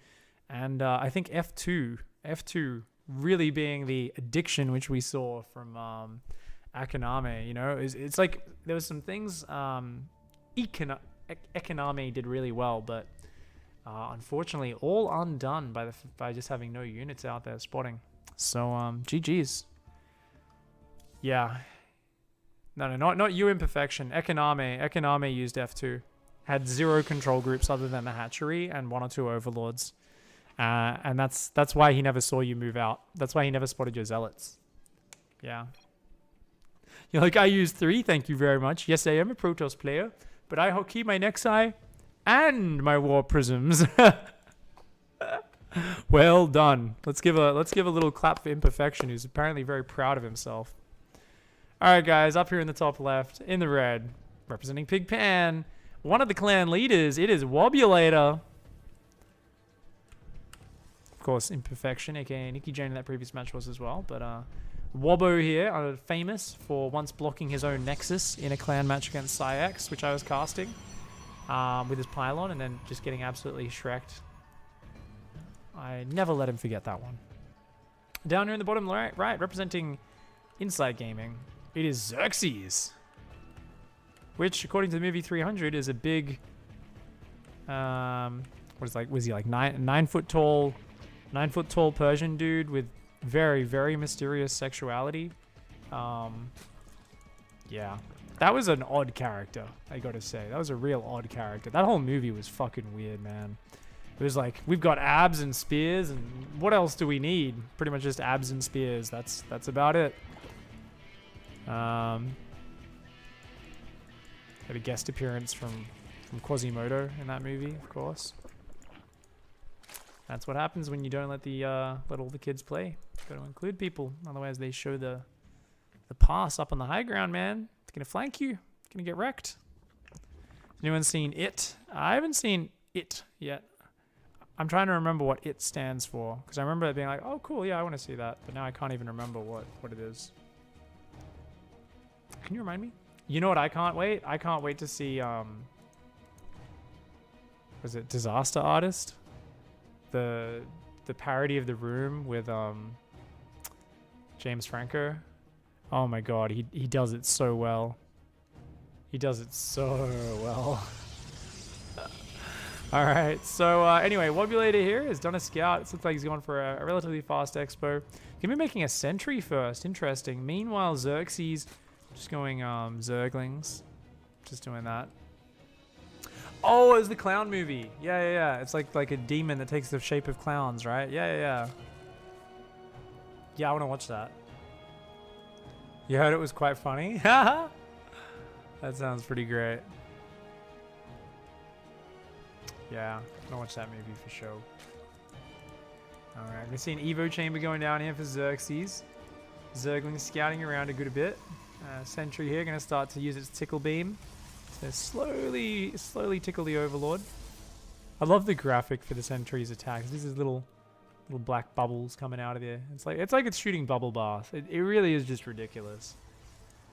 And I think F2 really being the addiction which we saw from Ekonami. You know, it's like there was some things Ekonami did really well, but unfortunately, all undone by just having no units out there spotting. So, GG's. Yeah. No, not you, Imperfection. Ekonami used F2. Had 0 control groups other than the hatchery and 1 or 2 Overlords. And that's why he never saw you move out. That's why he never spotted your Zealots. Yeah. You're like, I used 3, thank you very much. Yes, I am a Protoss player, but I hotkey my Nexi and my War Prisms. Well done. Let's give a little clap for Imperfection, who's apparently very proud of himself. All right, guys, up here in the top left, in the red, representing Pig Pan, one of the clan leaders. It is Wobulator. Of course, Imperfection, aka Nikki Jane in that previous match was as well. But Chobo here, famous for once blocking his own Nexus in a clan match against Psyx, which I was casting with his pylon, and then just getting absolutely shreked. I never let him forget that one. Down here in the bottom right, representing Inside Gaming, it is Xerxes, which, according to the movie 300, is a big, was he like 9 foot tall Persian dude with very, very mysterious sexuality. Yeah, that was an odd character, I gotta say. That was a real odd character. That whole movie was fucking weird, man. It was like, we've got abs and spears, and what else do we need? Pretty much just abs and spears. That's about it. Had a guest appearance from Quasimodo in that movie, of course. That's what happens when you don't let all the kids play. Got to include people, otherwise they show the pass up on the high ground, man. It's gonna flank you. It's gonna get wrecked. Anyone seen It? I haven't seen It yet. I'm trying to remember what It stands for, because I remember it being like, oh cool, yeah, I want to see that, but now I can't even remember what it is. Can you remind me? You know what I can't wait? I can't wait to see, was it Disaster Artist? The parody of The Room with James Franco. Oh my god, he does it so well. He does it so well. Alright, so anyway, Wobulator here has done a scout. It looks like he's going for a relatively fast expo. Gonna be making a sentry first. Interesting. Meanwhile, Xerxes just going Zerglings. Just doing that. Oh, it's the clown movie. Yeah. It's like a demon that takes the shape of clowns, right? Yeah. Yeah, I want to watch that. You heard it was quite funny? That sounds pretty great. Yeah, I'm gonna watch that movie for sure. Alright, we're seeing Evo Chamber going down here for Xerxes. Zergling scouting around a good bit. Sentry here gonna start to use its tickle beam. So slowly tickle the Overlord. I love the graphic for the Sentry's attacks. These are little black bubbles coming out of there. It's like it's shooting bubble bath. It really is just ridiculous.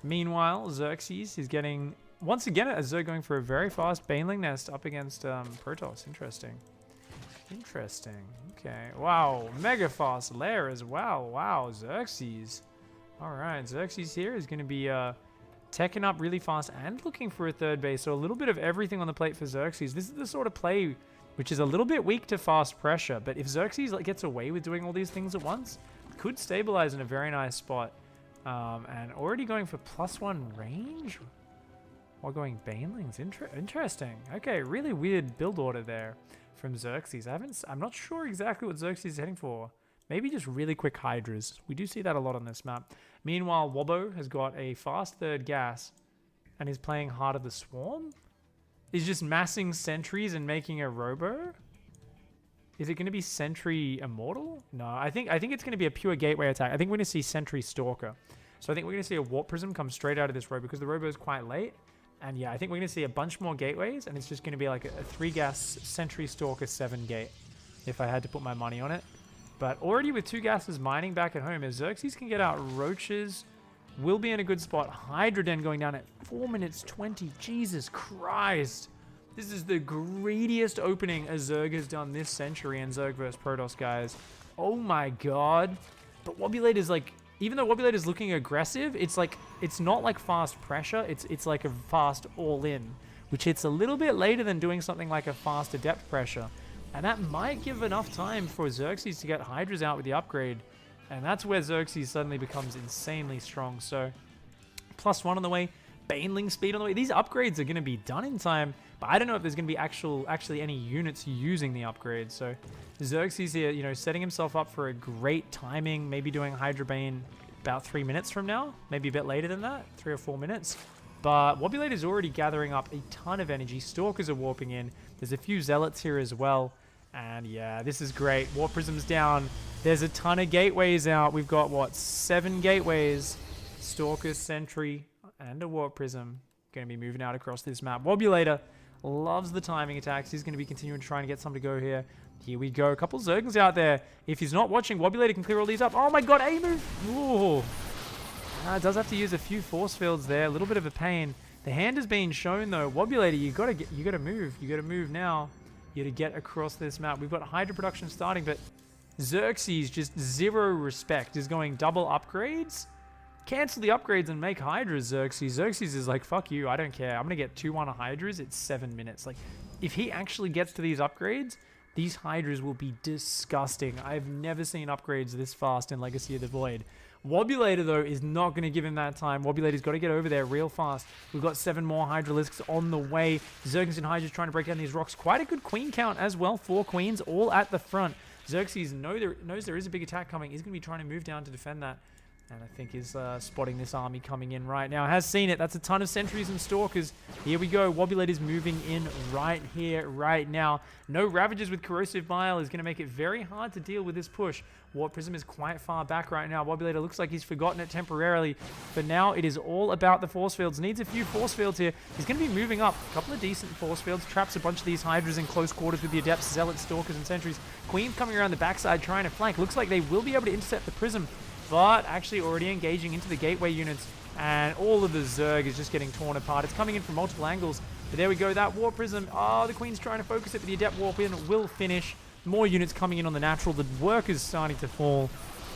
Meanwhile, Xerxes is getting, once again, a Zerg going for a very fast Baneling Nest up against Protoss. Interesting. Okay. Wow. Mega fast lair as well. Wow. Xerxes. Alright. Xerxes here is going to be teching up really fast and looking for a third base. So a little bit of everything on the plate for Xerxes. This is the sort of play which is a little bit weak to fast pressure. But if Xerxes gets away with doing all these things at once, could stabilize in a very nice spot. And already going for +1 range while going Banelings. Interesting. Okay, really weird build order there from Xerxes. I'm not sure exactly what Xerxes is heading for. Maybe just really quick Hydras. We do see that a lot on this map. Meanwhile, Chobo has got a fast third gas and is playing Heart of the Swarm. He's just massing sentries and making a Robo. Is it going to be Sentry Immortal? No, I think it's going to be a pure gateway attack. I think we're going to see Sentry Stalker. So I think we're going to see a Warp Prism come straight out of this Robo because the Robo is quite late. And yeah, I think we're going to see a bunch more gateways, and it's just going to be like a 3-gas Sentry Stalker 7-gate, if I had to put my money on it. But already with 2 gases mining back at home, if Xerxes can get out Roaches, will be in a good spot. Hydra Den going down at 4 minutes 20. Jesus Christ. This is the greediest opening a Zerg has done this century in Zerg vs Protoss, guys. Oh my god. But Wobulate is like, even though Wobulate is looking aggressive, it's like, it's not like fast pressure, it's like a fast all-in, which hits a little bit later than doing something like a faster depth pressure. And that might give enough time for Xerxes to get Hydras out with the upgrade. And that's where Xerxes suddenly becomes insanely strong. So, +1 on the way, Baneling speed on the way. These upgrades are going to be done in time, but I don't know if there's going to be actually any units using the upgrades. So, Xerxes here, you know, setting himself up for a great timing, maybe doing Hydra Bane about 3 minutes from now, maybe a bit later than that, 3 or 4 minutes. But Wobulate is already gathering up a ton of energy. Stalkers are warping in. There's a few Zealots here as well. And yeah, this is great. Warp Prism's down. There's a ton of gateways out. We've got, what, 7 gateways. Stalkers, Sentry, and a Warp Prism. Going to be moving out across this map. Wobulator loves the timing attacks. He's going to be continuing to try and get some to go here. Here we go. A couple Zerglings out there. If he's not watching, Wobulator can clear all these up. Oh my god, A move! Ooh. It does have to use a few force fields there. A little bit of a pain. The hand is being shown though. Wobulator, you gotta move. You gotta move now. You gotta get across this map. We've got Hydra production starting, but Xerxes, just zero respect, is going double upgrades. Cancel the upgrades and make Hydras, Xerxes. Xerxes is like, fuck you, I don't care. I'm gonna get 2-1 Hydras. It's 7 minutes. Like, if he actually gets to these upgrades, these Hydras will be disgusting. I've never seen upgrades this fast in Legacy of the Void. Wobulator, though, is not going to give him that time. Wobulator's got to get over there real fast. We've got 7 more Hydralisks on the way. Xerxes and Hydra's trying to break down these rocks. Quite a good queen count as well. 4 queens all at the front. Xerxes knows there is a big attack coming. He's going to be trying to move down to defend that. And I think is spotting this army coming in right now. Has seen it. That's a ton of sentries and stalkers. Here we go. Wobulator's moving in right here, right now. No Ravagers with Corrosive Bile is going to make it very hard to deal with this push. Warp Prism is quite far back right now. Wobulator looks like he's forgotten it temporarily. But now it is all about the force fields. Needs a few force fields here. He's going to be moving up. A couple of decent force fields. Traps a bunch of these Hydras in close quarters with the Adepts, Zealots, Stalkers, and Sentries. Queen's coming around the backside trying to flank. Looks like they will be able to intercept the Prism, but actually already engaging into the gateway units, and all of the Zerg is just getting torn apart. It's coming in from multiple angles, but there we go. That Warp Prism, the Queen's trying to focus it, but the Adept Warp in will finish. More units coming in on the natural. The work is starting to fall,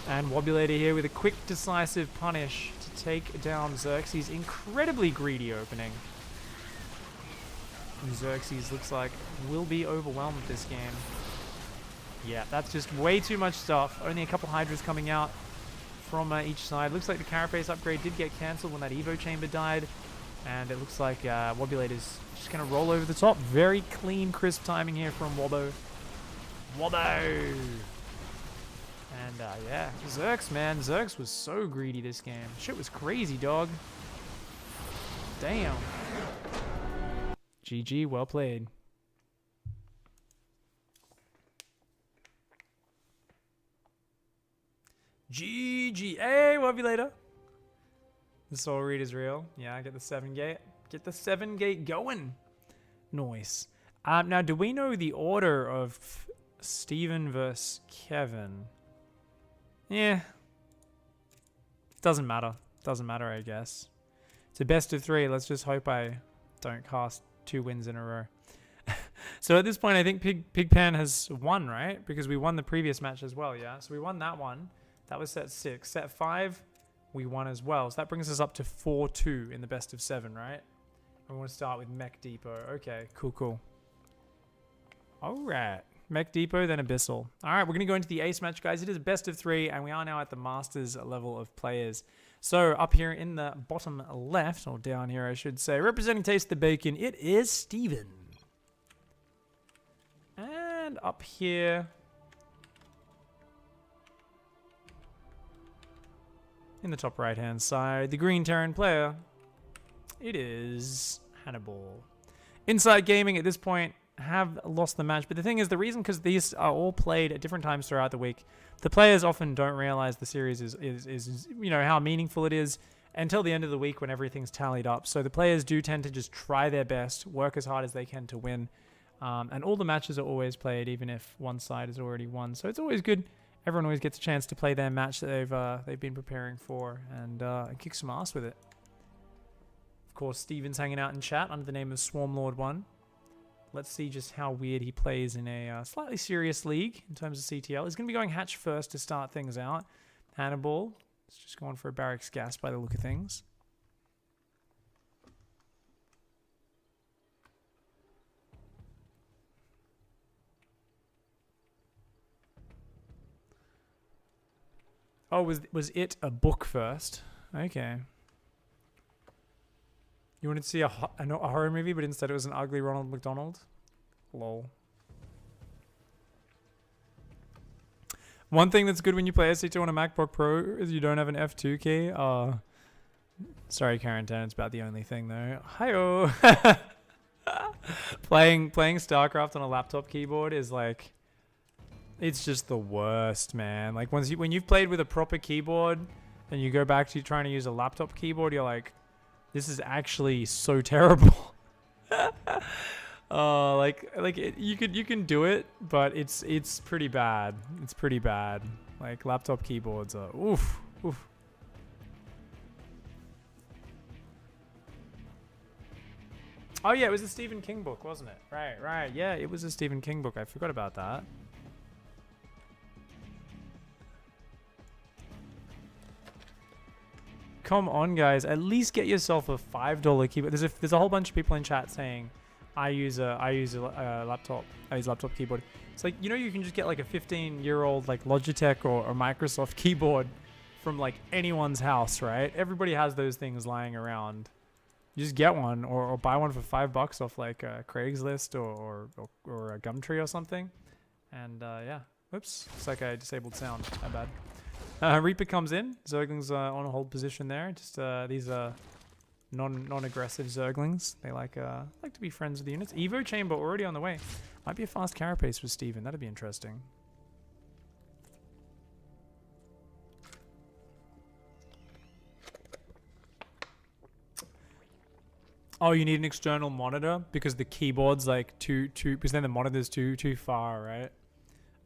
and Wobulator here with a quick, decisive punish to take down Xerxes. Incredibly greedy opening. And Xerxes looks like will be overwhelmed with this game. Yeah, that's just way too much stuff. Only a couple Hydras coming out from each side. Looks like the Carapace upgrade did get cancelled when that Evo chamber died. And it looks like Wobulator's just going to roll over the top. Very clean, crisp timing here from Wobbo. Wobbo! And yeah, Xerx, man. Xerx was so greedy this game. Shit was crazy, dog. Damn. GG, well played. GG. Hey, Wobulator. The Soul Read is real. Yeah, I get the 7 gate. Get the 7 gate going. Nice. Now, do we know the order of Steven versus Kevin? Yeah. Doesn't matter. Doesn't matter, I guess. It's a best of 3. Let's just hope I don't cast 2 wins in a row. So at this point, I think Pigpan has won, right? Because we won the previous match as well, yeah? So we won that one. That was set 6. Set 5, we won as well. So that brings us up to 4-2 in the best of 7, right? We want to start with Mech Depot. Okay, cool, cool. All right. Mech Depot, then Abyssal. All right, we're going to go into the ace match, guys. It is a best of 3, and we are now at the Masters level of players. So up here in the bottom left, or down here, I should say, representing Taste the Bacon, it is Steven. And up here, in the top right-hand side, the Green Terran player, it is Hannibal. Inside Gaming at this point have lost the match, but the thing is, the reason, because these are all played at different times throughout the week, the players often don't realize the series is you know, how meaningful it is until the end of the week when everything's tallied up. So the players do tend to just try their best, work as hard as they can to win, and all the matches are always played, even if one side has already won. So it's always good. Everyone always gets a chance to play their match that they've been preparing for, and kick some ass with it. Of course, Steven's hanging out in chat under the name of Swarmlord1. Let's see just how weird he plays in a slightly serious league in terms of CTL. He's going to be going hatch first to start things out. Hannibal is just going for a barracks gas by the look of things. Oh, was it a book first? Okay. You wanted to see a horror movie, but instead it was an ugly Ronald McDonald? Lol. One thing that's good when you play SC2 on a MacBook Pro is you don't have an F2 key. Sorry, Karen Tan, it's about the only thing though. Hi-oh! Playing StarCraft on a laptop keyboard is like, it's just the worst, man. Like when you've played with a proper keyboard and you go back to trying to use a laptop keyboard, you're like, this is actually so terrible. You can do it, but it's pretty bad. It's pretty bad. Like laptop keyboards are oof. Oh yeah, it was a Stephen King book, wasn't it? Right. Yeah, it was a Stephen King book. I forgot about that. Come on, guys. At least get yourself a $5 keyboard. There's a whole bunch of people in chat saying, I use a laptop. I use a laptop keyboard. It's like, you know, you can just get like a 15-year-old like Logitech or Microsoft keyboard from like anyone's house, right? Everybody has those things lying around. You just get one or buy one for $5 off like Craigslist or a Gumtree or something. And yeah, oops, looks like I disabled sound. My bad. Reaper comes in. Zergling's on a hold position there. Just these non-aggressive Zerglings. They like to be friends with the units. Evo chamber already on the way. Might be a fast carapace for Steven. That'd be interesting. Oh, you need an external monitor because the keyboard's like because then the monitor's too far, right?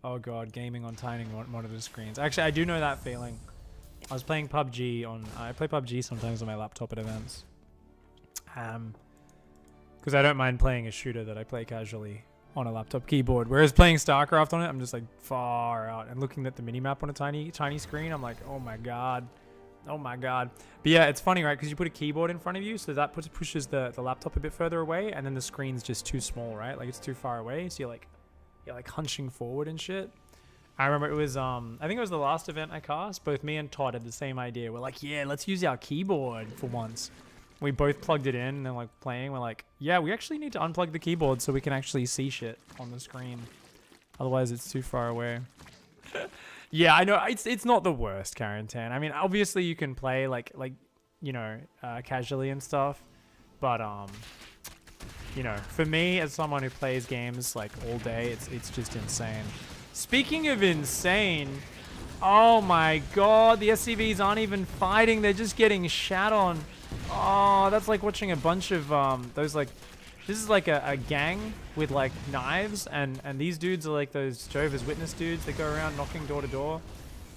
Oh god, gaming on tiny monitor screens. Actually, I do know that feeling. I was playing PUBG I play PUBG sometimes on my laptop at events. Because I don't mind playing a shooter that I play casually on a laptop keyboard. Whereas playing StarCraft on it, I'm just like far out and looking at the minimap on a tiny screen. I'm like, oh my god. Oh my god. But yeah, it's funny, right? Because you put a keyboard in front of you, so that pushes the laptop a bit further away, and then the screen's just too small, right? Like it's too far away, so you're like hunching forward and shit. I remember it was I think it was the last event I cast. Both me and Todd had the same idea. We're like, yeah, let's use our keyboard for once. We both plugged it in and like playing. We're like, yeah, we actually need to unplug the keyboard so we can actually see shit on the screen. Otherwise, it's too far away. Yeah, I know it's not the worst, Karen Tan. I mean, obviously you can play like you know casually and stuff, but you know, for me as someone who plays games like all day, it's just insane. Speaking of insane, oh my god, the SCVs aren't even fighting; they're just getting shat on. Oh, that's like watching a bunch of those like. This is like a gang with like knives, and these dudes are like those Jehovah's Witness dudes that go around knocking door to door.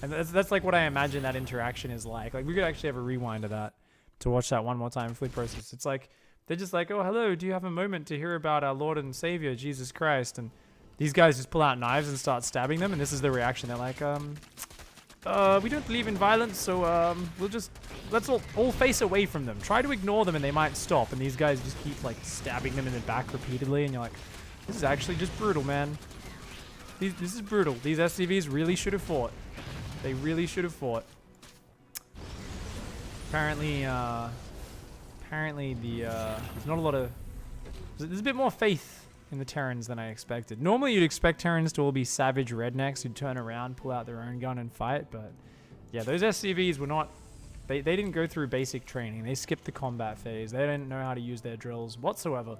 And that's like what I imagine that interaction is like. Like we could actually have a rewind of that to watch that one more time, fully processed. It's like, they're just like, oh, hello, do you have a moment to hear about our Lord and Savior, Jesus Christ? And these guys just pull out knives and start stabbing them, and this is the reaction. They're like, we don't believe in violence, so let's all face away from them. Try to ignore them and they might stop. And these guys just keep like stabbing them in the back repeatedly, and you're like, this is actually just brutal, man. This is brutal. These SCVs really should have fought. They really should have fought. Apparently there's not a lot of... There's a bit more faith in the Terrans than I expected. Normally you'd expect Terrans to all be savage rednecks who'd turn around, pull out their own gun and fight, but yeah, those SCVs were not... They didn't go through basic training. They skipped the combat phase. They didn't know how to use their drills whatsoever.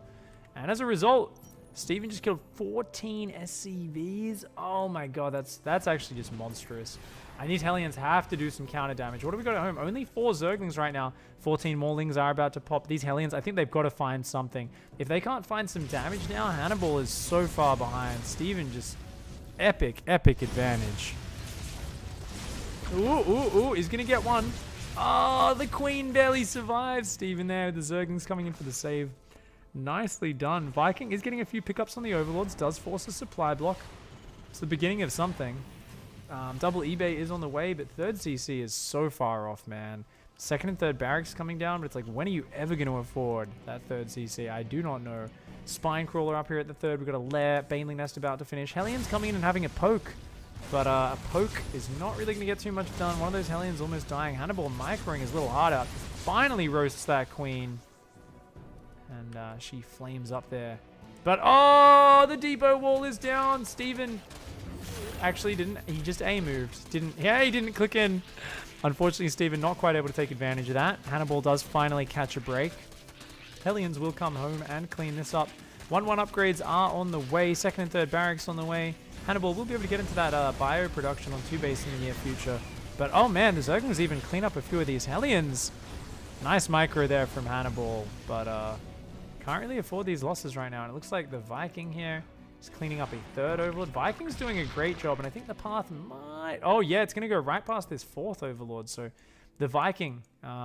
And as a result, Steven just killed 14 SCVs. Oh my god, that's actually just monstrous. And these Hellions have to do some counter damage. What do we got at home? Only 4 Zerglings right now. 14 more Lings are about to pop. These Hellions, I think they've got to find something. If they can't find some damage now, Hannibal is so far behind. Steven just epic advantage. Ooh, he's going to get one. Oh, the Queen barely survives. Steven there with the Zerglings coming in for the save. Nicely done. Viking is getting a few pickups on the Overlords. Does force a supply block. It's the beginning of something. Double eBay is on the way, but third CC is so far off, man. Second and third barracks coming down, but it's like, when are you ever going to afford that third CC? I do not know. Spine Crawler up here at the third. We've got a Lair. Baneling Nest about to finish. Hellions coming in and having a poke. But a poke is not really going to get too much done. One of those Hellions almost dying. Hannibal microing his little heart out. Finally roasts that Queen. And she flames up there. But, oh, the depot wall is down. Steven actually didn't. He just A-moved. He didn't click in. Unfortunately, Steven not quite able to take advantage of that. Hannibal does finally catch a break. Hellions will come home and clean this up. 1-1 upgrades are on the way. Second and third barracks on the way. Hannibal will be able to get into that bio production on 2 base in the near future. But, oh man, the Zerglings even clean up a few of these Hellions. Nice micro there from Hannibal. But, can't really afford these losses right now. And it looks like the Viking here is cleaning up a third Overlord. Viking's doing a great job, and I think the path might... Oh, yeah, it's going to go right past this 4th Overlord. So the Viking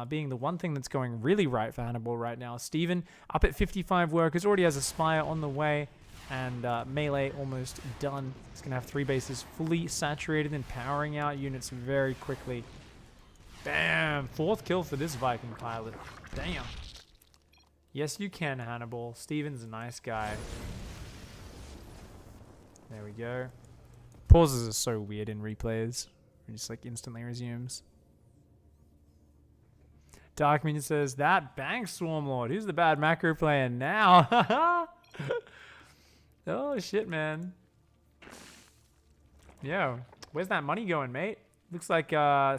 being the one thing that's going really right for Hannibal right now. Steven up at 55 workers, already has a Spire on the way, and melee almost done. He's going to have 3 bases fully saturated and powering out units very quickly. Bam! 4th kill for this Viking pilot. Damn. Yes, you can, Hannibal. Steven's a nice guy. There we go. Pauses are so weird in replays. It just like instantly resumes. Dark Minion says, that bank Swarmlord. Who's the bad macro player now? Oh, shit, man. Yo, where's that money going, mate? Looks like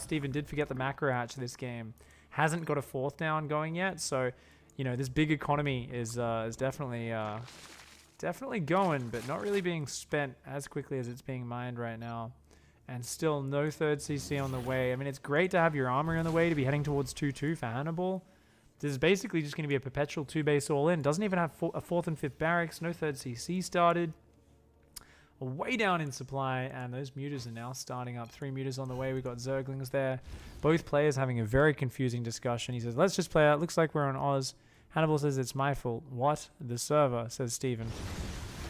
Steven did forget the macro hatch this game. Hasn't got a 4th down going yet, so, you know, this big economy is definitely going, but not really being spent as quickly as it's being mined right now. And still no 3rd CC on the way. I mean, it's great to have your armory on the way to be heading towards 2-2 for Hannibal. This is basically just going to be a perpetual 2-base all-in. Doesn't even have a 4th and 5th barracks. No 3rd CC started. Way down in supply, and those mutas are now starting up. 3 mutas on the way. We've got Zerglings there. Both players having a very confusing discussion. He says, let's just play out. Looks like we're on Oz. Hannibal says, it's my fault. What? The server, says Steven.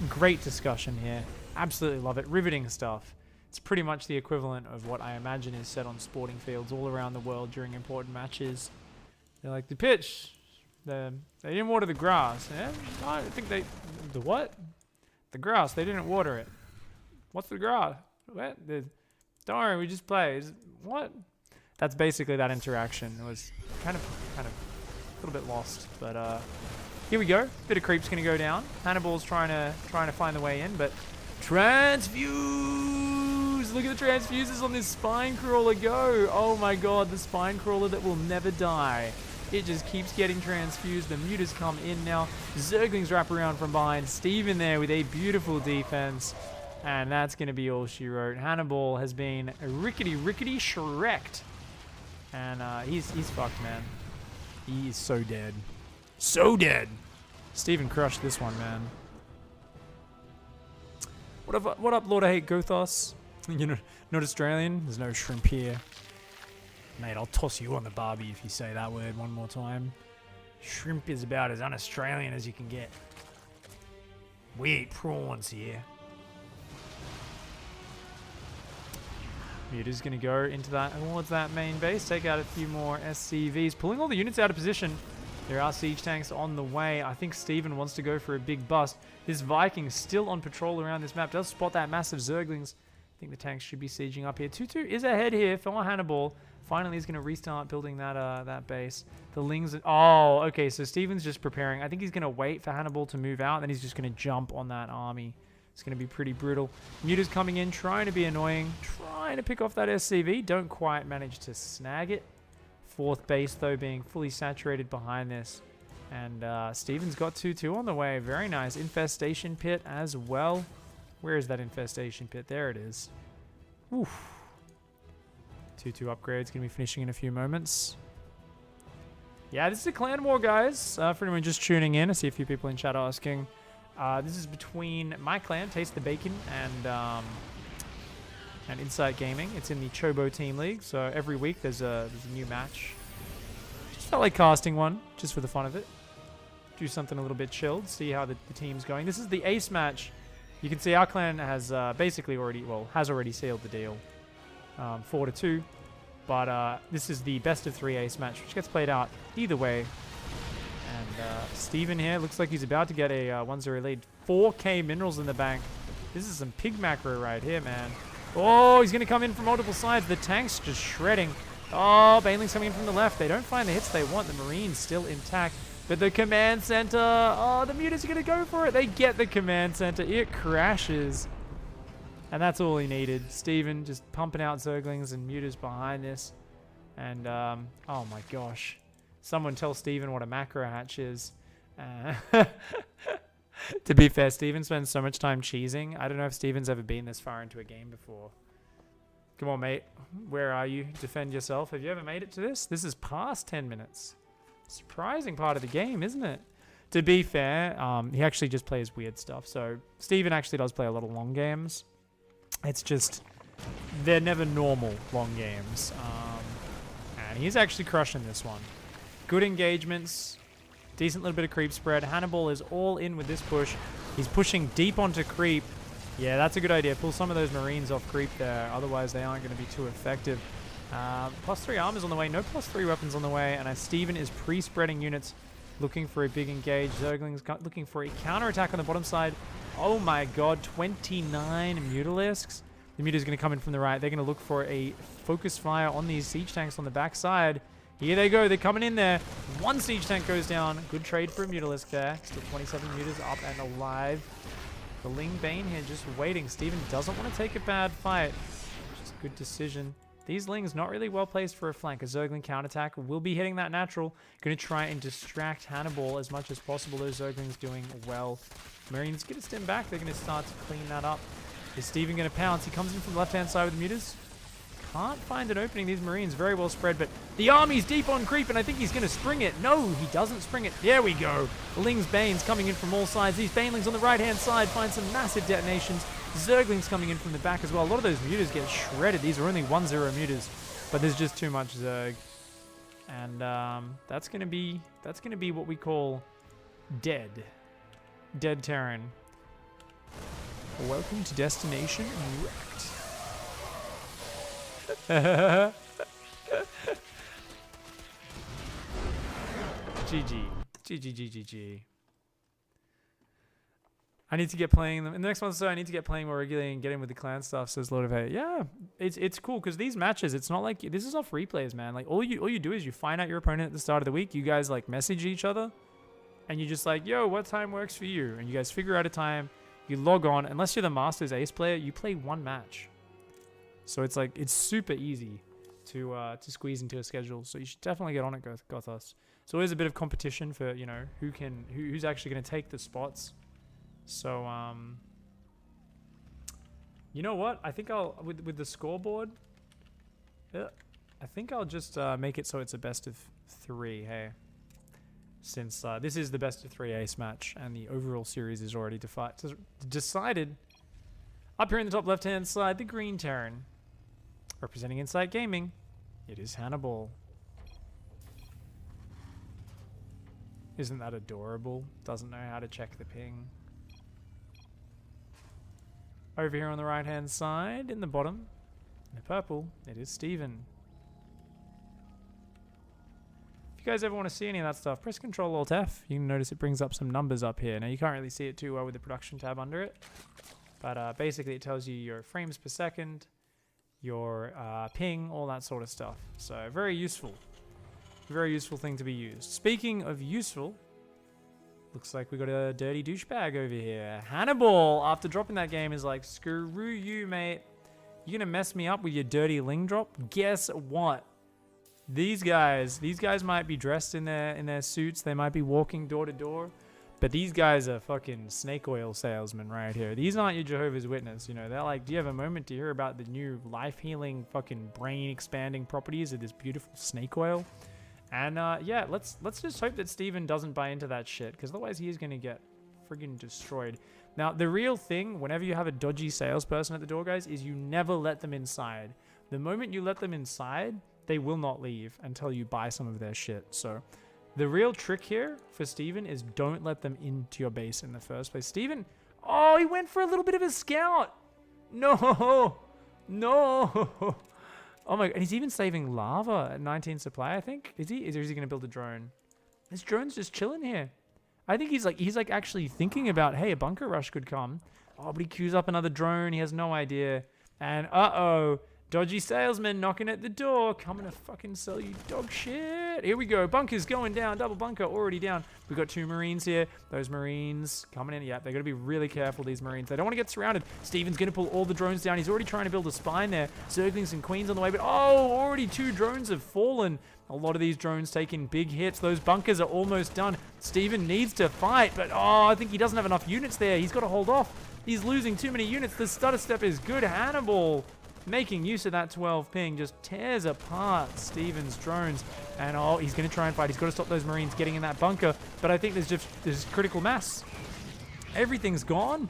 Great discussion here. Absolutely love it. Riveting stuff. It's pretty much the equivalent of what I imagine is said on sporting fields all around the world during important matches. They're like, the pitch, they didn't water the grass. Yeah? I think the what? The grass, they didn't water it. What's the grass? What? Don't worry, we just played. What? That's basically that interaction. It was kind of a little bit lost, but here we go. Bit of creep's gonna go down. Hannibal's trying to find the way in, but transfuse. Look at the transfuses on this spine crawler go. Oh my god, the spine crawler that will never die. It just keeps getting transfused. The mutas come in now. Zerglings wrap around from behind. Steven there with a beautiful defense. And that's going to be all she wrote. Hannibal has been rickety shreked. And he's fucked, man. He is so dead. So dead. Steven crushed this one, man. What up, Lord I Hate Gothos? You know, not Australian. There's no shrimp here. Mate, I'll toss you on the barbie if you say that word one more time. Shrimp is about as un-Australian as you can get. We eat prawns here. Muta's going to go into that towards that main base, take out a few more SCVs, pulling all the units out of position. There are siege tanks on the way. I think Steven wants to go for a big bust. This Viking still on patrol around this map. Does spot that massive Zerglings. I think the tanks should be sieging up here. 2-2 is ahead here for Hannibal. Finally, he's going to restart building that base. The Lings... Oh, okay, so Steven's just preparing. I think he's going to wait for Hannibal to move out, then he's just going to jump on that army. It's going to be pretty brutal. Muta's coming in, trying to be annoying, trying to pick off that SCV. Don't quite manage to snag it. 4th base, though, being fully saturated behind this. And Steven's got 2-2 on the way. Very nice. Infestation pit as well. Where is that infestation pit? There it is. Oof. 2-2 upgrade's going to be finishing in a few moments. Yeah, this is a clan war, guys. For anyone just tuning in, I see a few people in chat asking. This is between my clan, Taste the Bacon, and Insight Gaming. It's in the Chobo Team League, so every week there's a new match. Just felt like casting one, just for the fun of it. Do something a little bit chilled, see how the team's going. This is the ace match. You can see our clan has basically already sealed the deal. 4-2. But this is the best of 3 ace match, which gets played out either way. And Steven here looks like he's about to get a 1-0 lead. 4k minerals in the bank. This is some pig macro right here, man. Oh, he's going to come in from multiple sides. The tank's just shredding. Oh, Baneling's coming in from the left. They don't find the hits they want. The Marine's still intact. But the command center, oh, the mutas are going to go for it. They get the command center. It crashes. And that's all he needed. Steven just pumping out Zerglings and mutas behind this. And, oh my gosh. Someone tell Steven what a macro hatch is. To be fair, Steven spends so much time cheesing. I don't know if Steven's ever been this far into a game before. Come on, mate. Where are you? Defend yourself. Have you ever made it to this? This is past 10 minutes. Surprising part of the game, isn't it? To be fair, he actually just plays weird stuff. So Steven actually does play a lot of long games. It's just, they're never normal long games. And And he's actually crushing this one. Good engagements. Decent little bit of creep spread. Hannibal is all in with this push. He's pushing deep onto creep. Yeah, that's a good idea. Pull some of those Marines off creep there. Otherwise, they aren't going to be too effective. +3 armors on the way. No +3 weapons on the way. And as Steven is pre-spreading units, looking for a big engage. Zergling's looking for a counterattack on the bottom side. Oh my god, 29 Mutalisks. The Muta's going to come in from the right. They're going to look for a focus fire on these siege tanks on the backside. Here they go. They're coming in there. One siege tank goes down. Good trade for a Mutalisk there. Still 27 Mutas up and alive. The Ling Bane here just waiting. Steven doesn't want to take a bad fight. Just a good decision. These Lings not really well placed for a flank. A Zergling counterattack will be hitting that natural. Going to try and distract Hannibal as much as possible. Those Zerglings doing well. Marines get a stem back. They're going to start to clean that up. Is Steven going to pounce? He comes in from the left-hand side with the Mutas. Can't find an opening. These Marines very well spread, but the army's deep on creep, and I think he's going to spring it. No, he doesn't spring it. There we go. Ling's Banes coming in from all sides. These Banelings on the right-hand side find some massive detonations. Zerglings coming in from the back as well. A lot of those Mutas get shredded. These are only 1-0 Mutas, but there's just too much Zerg. And that's going to be what we call dead. Dead Terran. Welcome to Destination Wrecked. GG. GG. I need to get playing them. In the next month or so, I need to get playing more regularly and get in with the clan stuff, so there's a lot of hate. Yeah, it's cool, because these matches, it's not like... This is off replays, man. Like, all you do is you find out your opponent at the start of the week. You guys, like, message each other. And you're just like, yo, what time works for you? And you guys figure out a time. You log on. Unless you're the Masters Ace player, you play one match. So it's like, it's super easy to squeeze into a schedule. So you should definitely get on it, Gothos. It's always a bit of competition for, you know, who's actually going to take the spots. So, you know what? I think I'll, with the scoreboard, I think I'll just make it so it's a best of 3, hey? Since this is the best of 3 ace match, and the overall series is already decided. Up here in the top left-hand side, the Green Terran. Representing Insight Gaming, it is Hannibal. Isn't that adorable? Doesn't know how to check the ping. Over here on the right-hand side, in the bottom, in the purple, it is Steven. If you guys ever want to see any of that stuff, press Ctrl-Alt-F. You can notice it brings up some numbers up here. Now, you can't really see it too well with the production tab under it. But basically, it tells you your frames per second, your ping, all that sort of stuff. So, very useful. Very useful thing to be used. Speaking of useful, looks like we got a dirty douchebag over here. Hannibal, after dropping that game, is like, screw you, mate. You're going to mess me up with your dirty Ling drop? Guess what? These guys might be dressed in their suits. They might be walking door to door. But these guys are fucking snake oil salesmen right here. These aren't your Jehovah's Witness. You know, they're like, do you have a moment to hear about the new life-healing, fucking brain-expanding properties of this beautiful snake oil? And yeah, let's just hope that Steven doesn't buy into that shit, because otherwise he is going to get friggin' destroyed. Now, the real thing, whenever you have a dodgy salesperson at the door, guys, is you never let them inside. The moment you let them inside, they will not leave until you buy some of their shit. So the real trick here for Steven is don't let them into your base in the first place. Steven, oh, he went for a little bit of a scout. No. Oh my, and he's even saving lava at 19 supply, I think. Is he? Or is he going to build a drone? This drone's just chilling here. I think he's like actually thinking about, hey, a bunker rush could come. Oh, but he queues up another drone. He has no idea. And uh-oh, dodgy salesman knocking at the door, coming to fucking sell you dog shit. Here we go. Bunker's going down. Double bunker already down. We've got 2 Marines here. Those Marines coming in. Yeah, they're going to be really careful, these Marines. They don't want to get surrounded. Steven's going to pull all the drones down. He's already trying to build a spine there. Zerglings and Queens on the way. But, oh, already 2 drones have fallen. A lot of these drones taking big hits. Those bunkers are almost done. Steven needs to fight. But, oh, I think he doesn't have enough units there. He's got to hold off. He's losing too many units. The stutter step is good. Hannibal, making use of that 12 ping, just tears apart Steven's drones. And oh, he's going to try and fight. He's got to stop those Marines getting in that bunker. But I think there's critical mass. Everything's gone.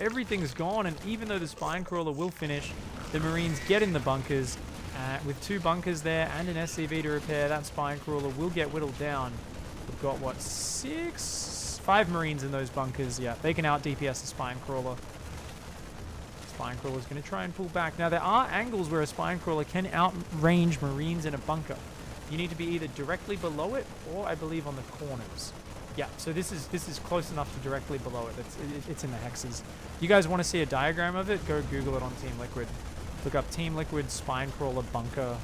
Everything's gone. And even though the spine crawler will finish, the Marines get in the bunkers. With 2 bunkers there and an SCV to repair, that spine crawler will get whittled down. We've got, what, 5 Marines in those bunkers. Yeah, they can out DPS the spine crawler. Spine crawler is going to try and pull back. Now, there are angles where a spine crawler can outrange Marines in a bunker. You need to be either directly below it or, I believe, on the corners. Yeah, so this is close enough to directly below it. It's in the hexes. You guys want to see a diagram of it? Go Google it on Team Liquid. Look up Team Liquid spine crawler bunker,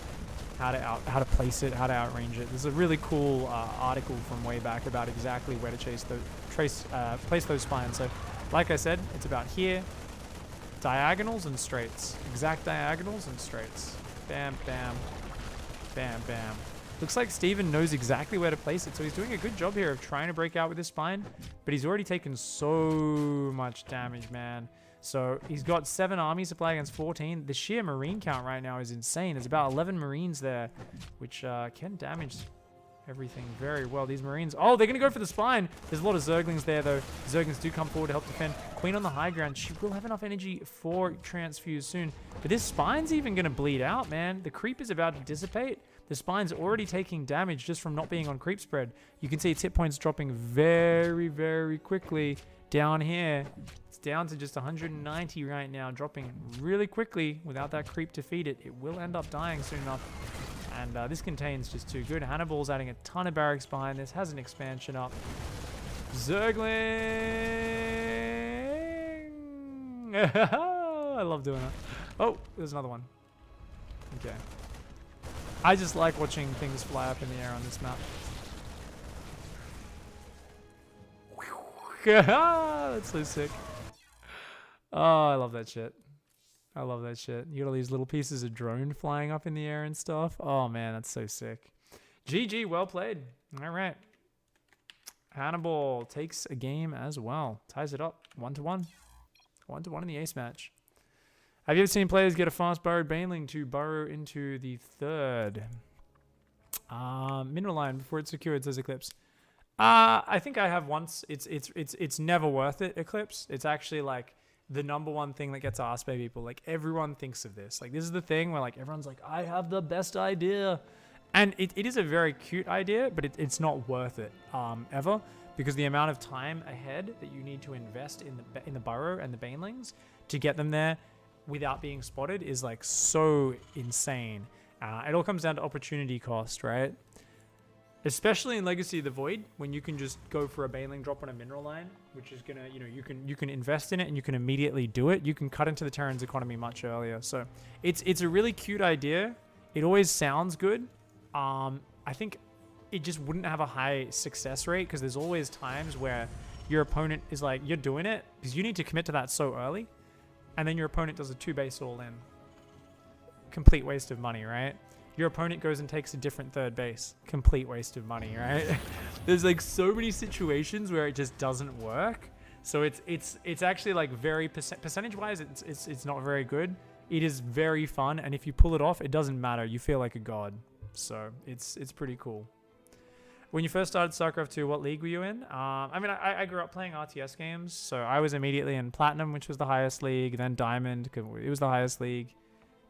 how to place it, how to outrange it. There's a really cool article from way back about exactly where to place those spines. So, like I said, it's about here, diagonals and straights, exact diagonals and straights. Bam, bam, bam, bam. Looks like Steven knows exactly where to place it, so he's doing a good job here of trying to break out with his spine, but he's already taken so much damage, man. So he's got 7 army supply against 14. The sheer Marine count right now is insane. There's about 11 Marines there, which can damage everything very well. These Marines... Oh, they're going to go for the spine. There's a lot of Zerglings there, though. Zerglings do come forward to help defend. Queen on the high ground. She will have enough energy for transfuse soon. But this spine's even going to bleed out, man. The creep is about to dissipate. The spine's already taking damage just from not being on creep spread. You can see its hit points dropping very, very quickly down here. It's down to just 190 right now, dropping really quickly. Without that creep to feed it, it will end up dying soon enough. And this contains just too good. Hannibal's adding a ton of barracks behind this. Has an expansion up. Zergling! I love doing it. Oh, there's another one. Okay. I just like watching things fly up in the air on this map. That's so sick. Oh, I love that shit. I love that shit. You got all these little pieces of drone flying up in the air and stuff. Oh, man, that's so sick. GG, well played. All right. Hannibal takes a game as well. Ties it up 1-1. 1-1 in the ace match. Have you ever seen players get a fast burrowed Baneling to burrow into the 3rd? Mineral line before it's secured, says Eclipse. I think I have once. It's never worth it, Eclipse. It's actually like the #1 thing that gets asked by people. Like, everyone thinks of this. Like, this is the thing where, like, everyone's like, I have the best idea. And it is a very cute idea, but it's not worth it ever, because the amount of time ahead that you need to invest in the burrow and the banelings to get them there without being spotted is, like, so insane. It all comes down to opportunity cost, right? Especially in Legacy of the Void, when you can just go for a baneling drop on a mineral line, which is gonna, you can invest in it and you can immediately do it. You can cut into the Terran's economy much earlier. So it's a really cute idea. It always sounds good. I think it just wouldn't have a high success rate, because there's always times where your opponent is like, you're doing it because you need to commit to that so early, and then your opponent does a 2-base all in. Complete waste of money, right? Your opponent goes and takes a different 3rd base. Complete waste of money, right? There's like so many situations where it just doesn't work. So it's actually like very percentage-wise, it's not very good. It is very fun, and if you pull it off, it doesn't matter. You feel like a god. So it's pretty cool. When you first started StarCraft 2, what league were you in? I mean, I grew up playing RTS games, so I was immediately in Platinum, which was the highest league, then Diamond, 'cause it was the highest league.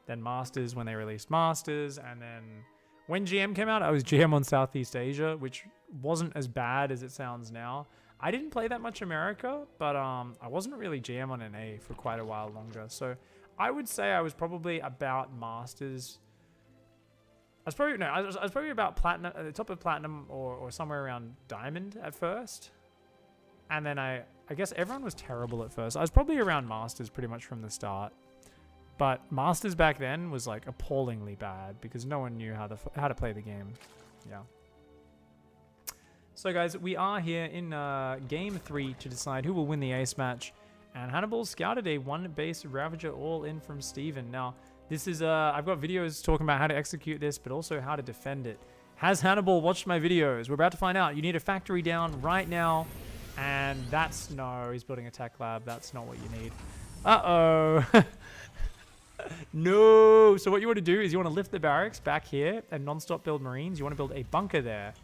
Then Masters when they released Masters, and then when GM came out, I was GM on Southeast Asia, which wasn't as bad as it sounds now. I didn't play that much America, but I wasn't really GM on NA for quite a while longer. So I would say I was probably about Masters. I was probably about Platinum, at the top of Platinum, or somewhere around Diamond at first. And then I guess everyone was terrible at first. I was probably around Masters pretty much from the start. But Masters back then was like appallingly bad because no one knew how to play the game. Yeah. So guys, we are here in game 3 to decide who will win the ace match. And Hannibal scouted a 1-base Ravager all in from Steven. Now, this is I've got videos talking about how to execute this, but also how to defend it. Has Hannibal watched my videos? We're about to find out. You need a factory down right now. And no, he's building a tech lab. That's not what you need. Uh-oh. No. So what you want to do is you want to lift the barracks back here and non-stop build Marines. You want to build a bunker there.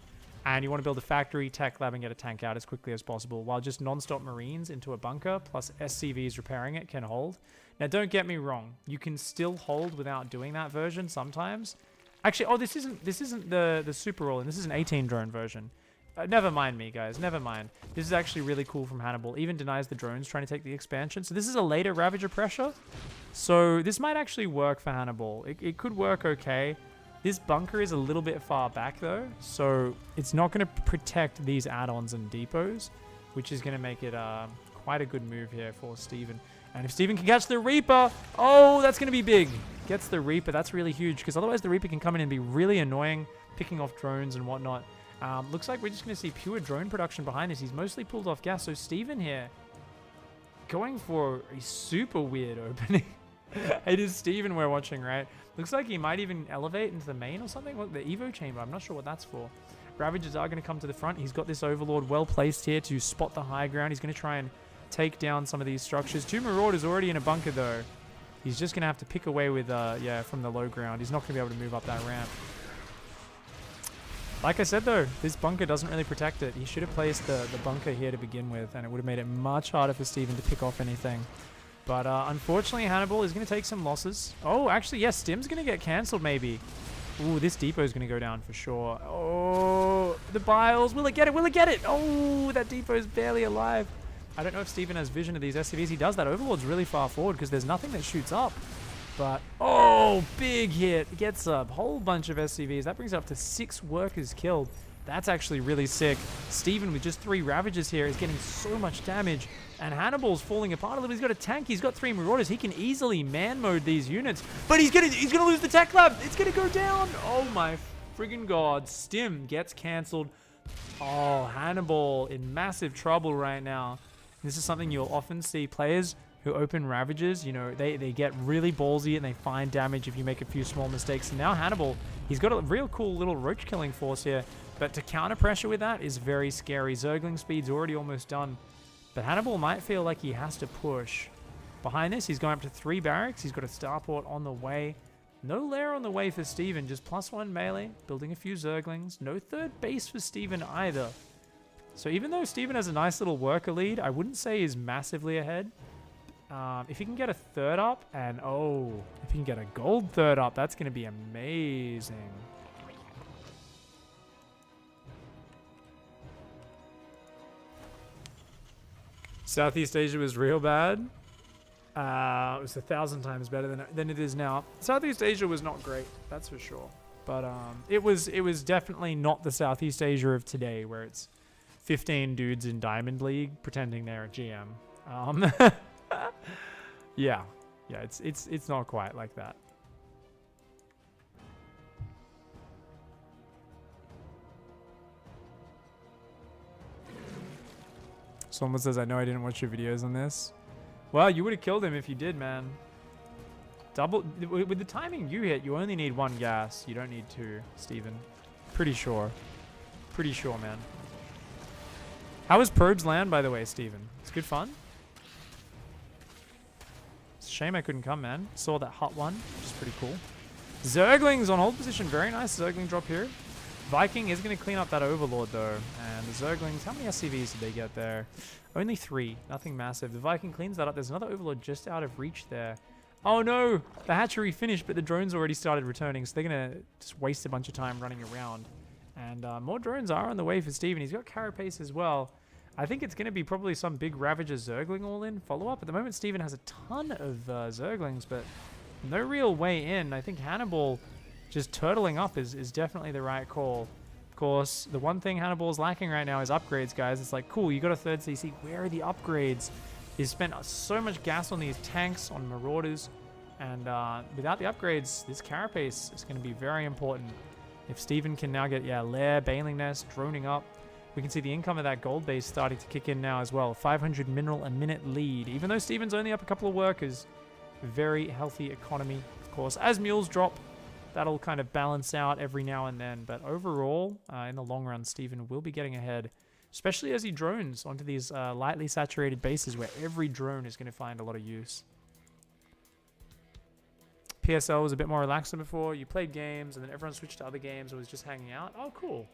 And you want to build a factory, tech lab, and get a tank out as quickly as possible, while just non-stop Marines into a bunker plus SCVs repairing it can hold. Now, don't get me wrong. You can still hold without doing that version sometimes. Actually, oh, this isn't the super rolling. This is an 18 drone version. Never mind me, guys. Never mind. This is actually really cool from Hannibal. Even denies the drones trying to take the expansion. So this is a later Ravager pressure. So this might actually work for Hannibal. It could work okay. This bunker is a little bit far back, though. So it's not going to protect these add-ons and depots, which is going to make it quite a good move here for Steven. And if Steven can catch the Reaper, oh, that's going to be big. Gets the Reaper. That's really huge, because otherwise the Reaper can come in and be really annoying, picking off drones and whatnot. Looks like we're just going to see pure drone production behind this. He's mostly pulled off gas. So Steven here going for a super weird opening. It is Steven we're watching, right? Looks like he might even elevate into the main or something. What, the Evo chamber? I'm not sure what that's for. Ravagers are going to come to the front. He's got this Overlord well placed here to spot the high ground. He's going to try and take down some of these structures. 2 Marauders already in a bunker, though. He's just going to have to pick away with, yeah, from the low ground. He's not going to be able to move up that ramp. Like I said, though, this bunker doesn't really protect it. He should have placed the bunker here to begin with, and it would have made it much harder for Steven to pick off anything. But unfortunately, Hannibal is going to take some losses. Oh, actually, yes, Stim's going to get cancelled, maybe. Ooh, this depot is going to go down for sure. Oh, the Biles. Will it get it? Will it get it? Oh, that depot is barely alive. I don't know if Steven has vision of these SCVs. He does. That Overlord's really far forward because there's nothing that shoots up. But, oh, big hit. Gets a whole bunch of SCVs. That brings it up to 6 workers killed. That's actually really sick. Steven, with just 3 Ravagers here, is getting so much damage. And Hannibal's falling apart a little. He's got a tank. He's got 3 Marauders. He can easily man mode these units. But he's gonna lose the tech lab. It's gonna go down. Oh my friggin' god. Stim gets cancelled. Oh, Hannibal in massive trouble right now. This is something you'll often see players who open Ravagers, you know, they get really ballsy and they find damage if you make a few small mistakes. And now Hannibal, he's got a real cool little roach killing force here. But to counter pressure with that is very scary. Zergling speed's already almost done. But Hannibal might feel like he has to push. Behind this, he's going up to 3 barracks. He's got a starport on the way. No lair on the way for Steven, just +1 melee, building a few Zerglings. No third base for Steven either. So even though Steven has a nice little worker lead, I wouldn't say he's massively ahead. If he can get a 3rd up, and oh, if he can get a gold 3rd up, that's going to be amazing. Southeast Asia was real bad. It was 1,000 times better than it is now. Southeast Asia was not great, that's for sure. But it was definitely not the Southeast Asia of today, where it's 15 dudes in Diamond League pretending they're a GM. Yeah, it's not quite like that. Someone says, I know I didn't watch your videos on this. Well, you would have killed him if you did, man. With the timing you hit, you only need 1 gas. You don't need 2, Steven. Pretty sure. Pretty sure, man. How was Probes land, by the way, Steven? It's good fun. It's a shame I couldn't come, man. Saw that hot one, which is pretty cool. Zerglings on hold position. Very nice Zergling drop here. Viking is going to clean up that Overlord, though. And the Zerglings, how many SCVs did they get there? Only 3. Nothing massive. The Viking cleans that up. There's another Overlord just out of reach there. Oh, no. The hatchery finished, but the drones already started returning. So they're going to just waste a bunch of time running around. And more drones are on the way for Steven. He's got Carapace as well. I think it's going to be probably some big Ravager Zergling all-in follow-up. At the moment, Steven has a ton of Zerglings, but no real way in. I think Hannibal just turtling up is definitely the right call. Of course, the one thing Hannibal is lacking right now is upgrades, guys. It's like, cool, you got a 3rd CC. Where are the upgrades? He's spent so much gas on these tanks, on Marauders, and without the upgrades, this Carapace is going to be very important. If Steven can now get, Lair, Baneling Nest, droning up, we can see the income of that gold base starting to kick in now as well. 500 mineral a minute lead. Even though Steven's only up a couple of workers, very healthy economy, of course. As mules drop, that'll kind of balance out every now and then. But overall, in the long run, Steven will be getting ahead, especially as he drones onto these lightly saturated bases where every drone is going to find a lot of use. PSL was a bit more relaxed than before. You played games, and then everyone switched to other games and was just hanging out. Oh, cool.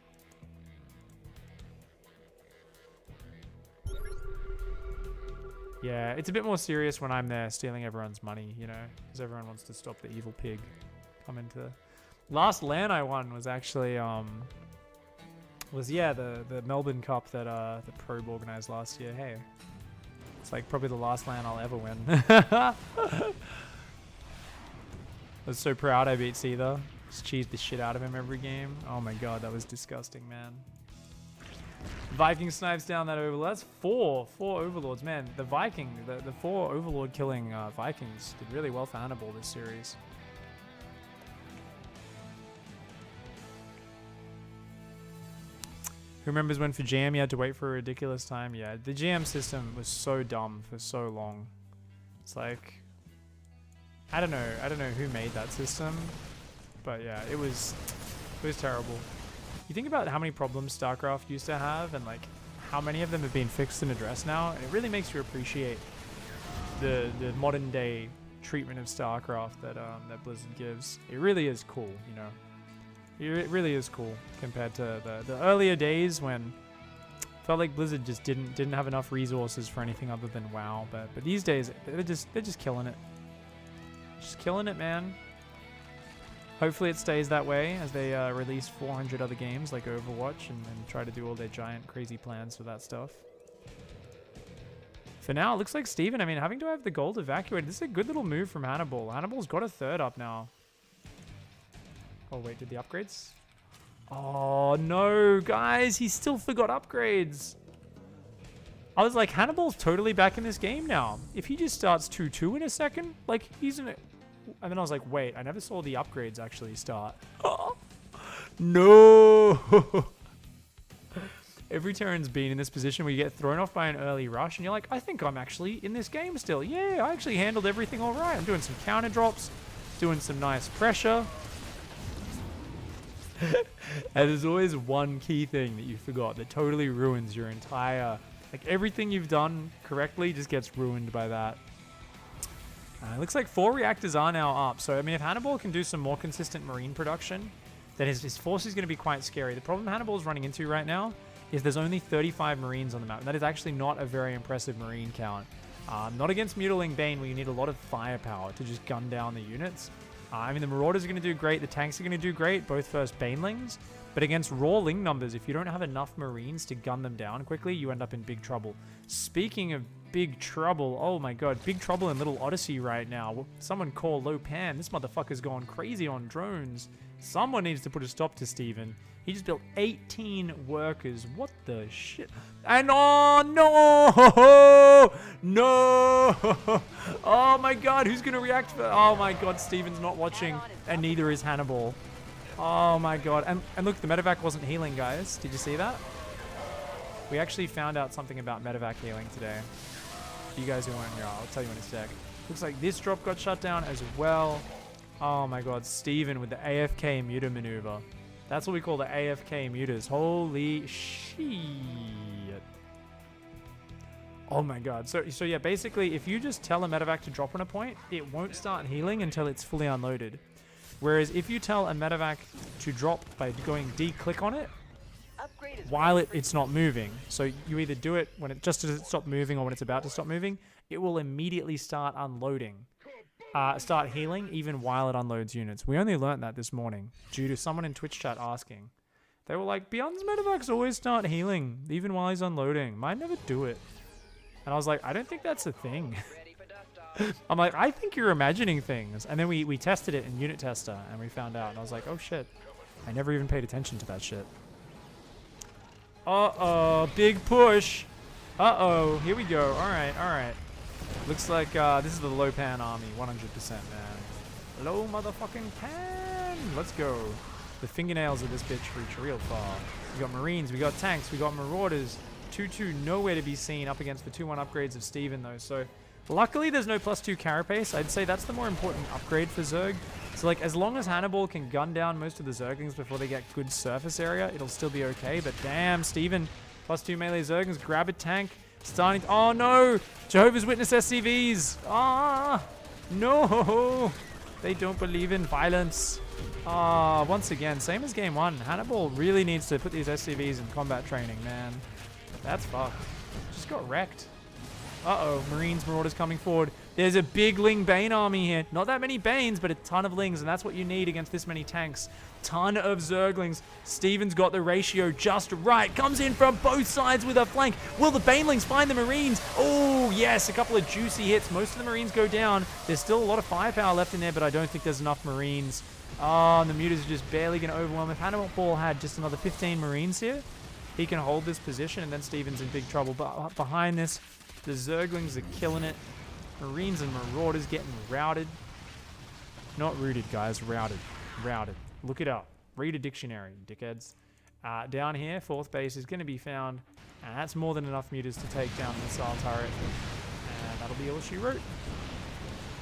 Yeah, it's a bit more serious when I'm there stealing everyone's money, you know, because everyone wants to stop the evil pig coming to. Last LAN I won was actually the Melbourne Cup that the Probe organized last year. Hey, it's like probably the last LAN I'll ever win. I was so proud I beat Seether. Just cheesed the shit out of him every game. Oh my god, that was disgusting, man. Viking snipes down that overlord. That's four overlords, man. The 4 overlord killing Vikings did really well for Hannibal this series. Who remembers when for GM you had to wait for a ridiculous time? Yeah, the GM system was so dumb for so long. It's like, I don't know who made that system, but yeah, it was terrible. You think about how many problems StarCraft used to have and like how many of them have been fixed and addressed now, and it really makes you appreciate the modern day treatment of StarCraft that Blizzard gives. It really is cool, you know. It really is cool compared to the earlier days when it felt like Blizzard just didn't have enough resources for anything other than WoW. But these days they're just killing it. Just killing it, man. Hopefully it stays that way as they release 400 other games like Overwatch and try to do all their giant crazy plans for that stuff. For now, it looks like Steven, I mean, having to have the gold evacuated, this is a good little move from Hannibal. Hannibal's got a third up now. Oh, wait, did the upgrades? Oh, no, guys. He still forgot upgrades. I was like, Hannibal's totally back in this game now. If he just starts 2-2 in a second, like, he's in it. And then I was like, wait, I never saw the upgrades actually start. Oh, no. Every Terran's been in this position where you get thrown off by an early rush, and you're like, I think I'm actually in this game still. Yeah, I actually handled everything all right. I'm doing some counter drops, doing some nice pressure. And there's always one key thing that you forgot that totally ruins your entire, like everything you've done correctly just gets ruined by that. It looks like 4 reactors are now up. So, I mean, if Hannibal can do some more consistent marine production, then his force is going to be quite scary. The problem Hannibal is running into right now is there's only 35 marines on the map. And that is actually not a very impressive marine count. Not against Mutiling Bane, where you need a lot of firepower to just gun down the units. I mean, the Marauders are going to do great. The tanks are going to do great, both first Banelings. But against raw Ling numbers, if you don't have enough Marines to gun them down quickly, you end up in big trouble. Speaking of big trouble, oh my god, big trouble in Little Odyssey right now. Someone call Lopan. This motherfucker's going crazy on drones. Someone needs to put a stop to Steven. He just built 18 workers. What the shit? And oh no! No! Oh my god, who's gonna react for? Oh my god, Steven's not watching, and neither is Hannibal. Oh my god. And look, the medevac wasn't healing, guys. Did you see that? We actually found out something about medevac healing today. You guys who weren't here, I'll tell you in a sec. Looks like this drop got shut down as well. Oh my god, Steven with the AFK muter maneuver. That's what we call the AFK muters. Holy shit. Oh my god. So yeah, basically, if you just tell a medevac to drop on a point, it won't start healing until it's fully unloaded. Whereas if you tell a medevac to drop by going D-click on it, while it's not moving, so you either do it when it just as it stopped moving or when it's about to stop moving, it will immediately start unloading. Start healing even while it unloads units. We only learnt that this morning due to someone in Twitch chat asking. They were like, Beyond's medevacs always start healing even while he's unloading. Might never do it. And I was like, I don't think that's a thing. I'm like, I think you're imagining things. And then we tested it in Unit Tester and we found out. And I was like, oh shit. I never even paid attention to that shit. Uh-oh, big push. Uh-oh, here we go. All right. Looks like this is the low pan army, 100%, man. Low motherfucking pan. Let's go. The fingernails of this bitch reach real far. We got Marines, we got tanks, we got Marauders. 2-2 nowhere to be seen up against the 2-1 upgrades of Steven, though. So luckily there's no +2 carapace. I'd say that's the more important upgrade for Zerg. So like as long as Hannibal can gun down most of the Zerglings before they get good surface area, it'll still be okay. But damn, Steven, +2 melee Zerglings, grab a tank. Starting, oh no! Jehovah's Witness SCVs! Ah! No! They don't believe in violence. Ah, once again, same as game 1. Hannibal really needs to put these SCVs in combat training, man. That's fucked. Just got wrecked. Uh-oh. Marines, Marauders coming forward. There's a big Ling Bane army here. Not that many Banes, but a ton of Lings, and that's what you need against this many tanks. Ton of Zerglings. Steven's got the ratio just right. Comes in from both sides with a flank. Will the Banelings find the Marines? Oh, yes. A couple of juicy hits. Most of the Marines go down. There's still a lot of firepower left in there, but I don't think there's enough Marines. Oh, and the Mutas are just barely going to overwhelm. If Hannibal had just another 15 Marines here, he can hold this position, and then Steven's in big trouble. But behind this, the Zerglings are killing it. Marines and Marauders getting routed. Not rooted, guys. Routed. Routed. Look it up. Read a dictionary, dickheads. Down here, 4th base is going to be found. And that's more than enough Mutas to take down the missile turret. And that'll be all she wrote.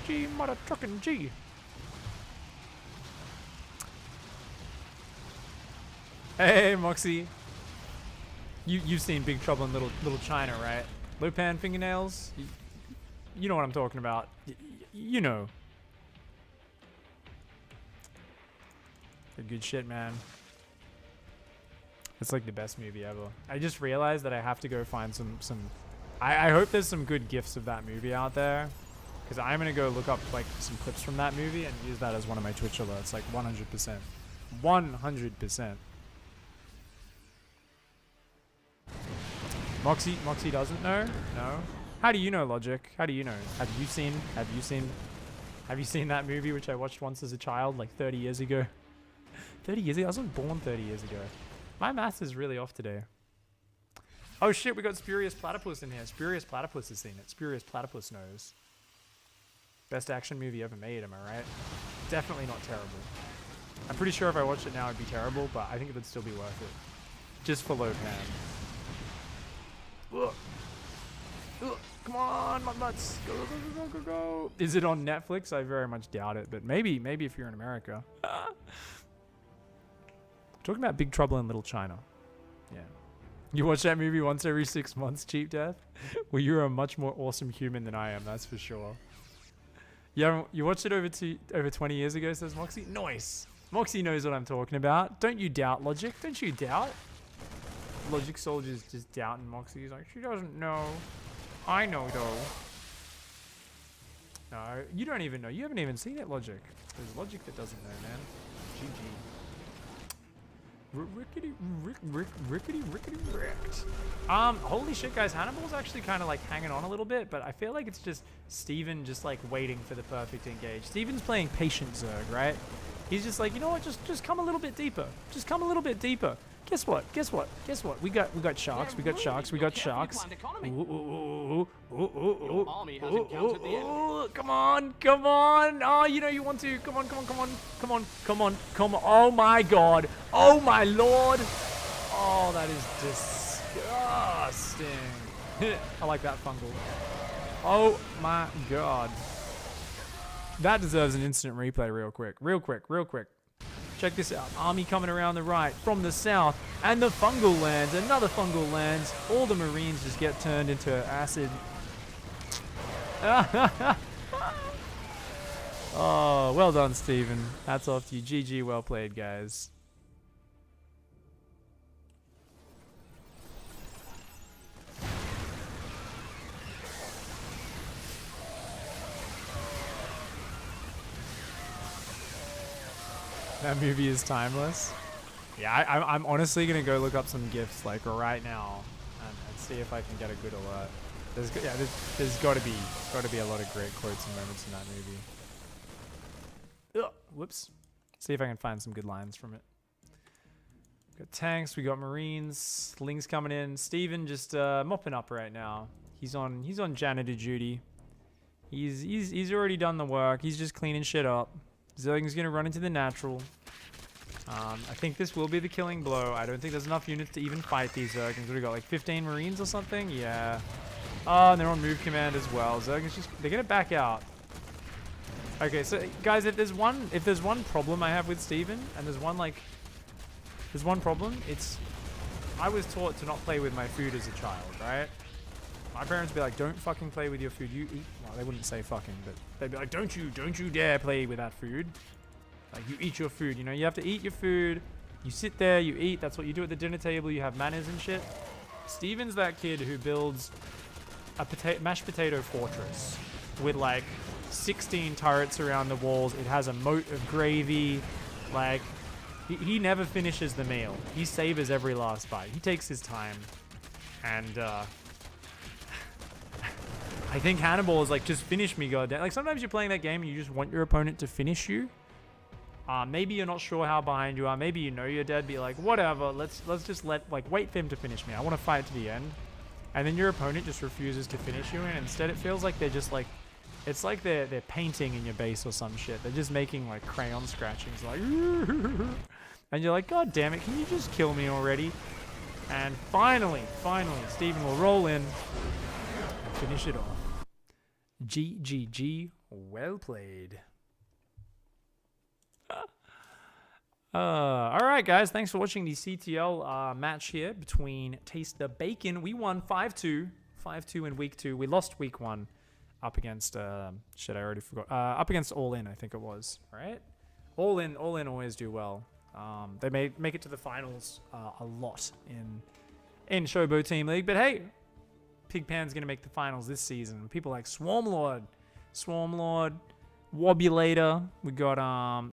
G, mother truckin' G. Hey, Moxie. You've seen Big Trouble in Little China, right? Lopan fingernails? You know what I'm talking about. You know. Good shit, man. It's like the best movie ever. I just realized that I have to go find some I hope there's some good gifs of that movie out there. Because I'm going to go look up like some clips from that movie and use that as one of my Twitch alerts. Like 100%. 100%. Moxie doesn't know? No. How do you know, Logic? How do you know? Have you seen that movie which I watched once as a child, like 30 years ago? 30 years ago? I was born 30 years ago. My math is really off today. Oh shit, we got Spurious Platypus in here. Spurious Platypus has seen it. Spurious Platypus knows. Best action movie ever made, am I right? Definitely not terrible. I'm pretty sure if I watched it now it'd be terrible, but I think it would still be worth it. Just for low pan. Ugh. Ugh. Come on, my nuts. Go, go, go, go, go, go. Is it on Netflix? I very much doubt it, but maybe if you're in America. Talking about Big Trouble in Little China. Yeah. You watch that movie once every 6 months, Cheap Death? Well, you're a much more awesome human than I am, that's for sure. You watched it over 20 years ago, says Moxie? Nice. Moxie knows what I'm talking about. Don't you doubt, Logic? Don't you doubt? Logic Soldier's just doubting Moxie. He's like, she doesn't know. I know, though. No, you don't even know. You haven't even seen it, Logic. There's Logic that doesn't know, man. GG. Rickety wrecked. Holy shit, guys. Hannibal's actually kind of like hanging on a little bit, but I feel like it's just Steven just like waiting for the perfect engage. Steven's playing patient Zerg, right? He's just like, you know what? Just come a little bit deeper. Just come a little bit deeper. Guess what? We got sharks. We got sharks. Come on. Oh, you know you want to. Come on. Oh my god. Oh my lord. Oh, that is disgusting. I like that fungal. Oh my god. That deserves an instant replay real quick. Check this out. Army coming around the right from the south. And the fungal lands. Another fungal lands. All the Marines just get turned into acid. Oh, well done, Steven. Hats off to you. GG, well played, guys. That movie is timeless. Yeah, I'm honestly gonna go look up some GIFs like right now and see if I can get a good alert. There's gotta be a lot of great quotes and moments in that movie. Ugh, whoops. See if I can find some good lines from it. We got tanks, we got Marines, Lings coming in. Steven just mopping up right now. He's on janitor duty. He's already done the work. He's just cleaning shit up. Zergling's gonna run into the natural. I think this will be the killing blow. I don't think there's enough units to even fight these Zerglings. What do we got, like 15 Marines or something? Yeah. Oh, and they're on move command as well. Zergling's they're gonna back out. Okay, so guys, if there's one problem I have with Steven, and there's one problem, it's I was taught to not play with my food as a child, right? My parents would be like, don't fucking play with your food. You eat. Well, they wouldn't say fucking, but they'd be like, don't you dare play with that food. Like, you eat your food, you know? You have to eat your food. You sit there, you eat. That's what you do at the dinner table. You have manners and shit. Steven's that kid who builds mashed potato fortress with like 16 turrets around the walls. It has a moat of gravy. Like, he never finishes the meal. He savors every last bite. He takes his time. And I think Hannibal is like, just finish me, goddamn. Like, sometimes you're playing that game and you just want your opponent to finish you. Maybe you're not sure how behind you are. Maybe you know you're dead. Be like, whatever. Let's just wait for him to finish me. I want to fight to the end. And then your opponent just refuses to finish you, and instead it feels like they're just like, it's like they're painting in your base or some shit. They're just making like crayon scratchings, like, and you're like, God damn it, can you just kill me already? And finally, Steven will roll in and finish it off. GGG, well played. Alright guys, thanks for watching the CTL match here between Taste the Bacon. We won 5-2 in week 2. We lost week 1 up against shit, I already forgot. Up against All In, I think it was, right? All In always do well. They make it to the finals a lot in Chobo Team League, but hey, Pigpan's gonna make the finals this season. People like Swarmlord, Wobulator. We got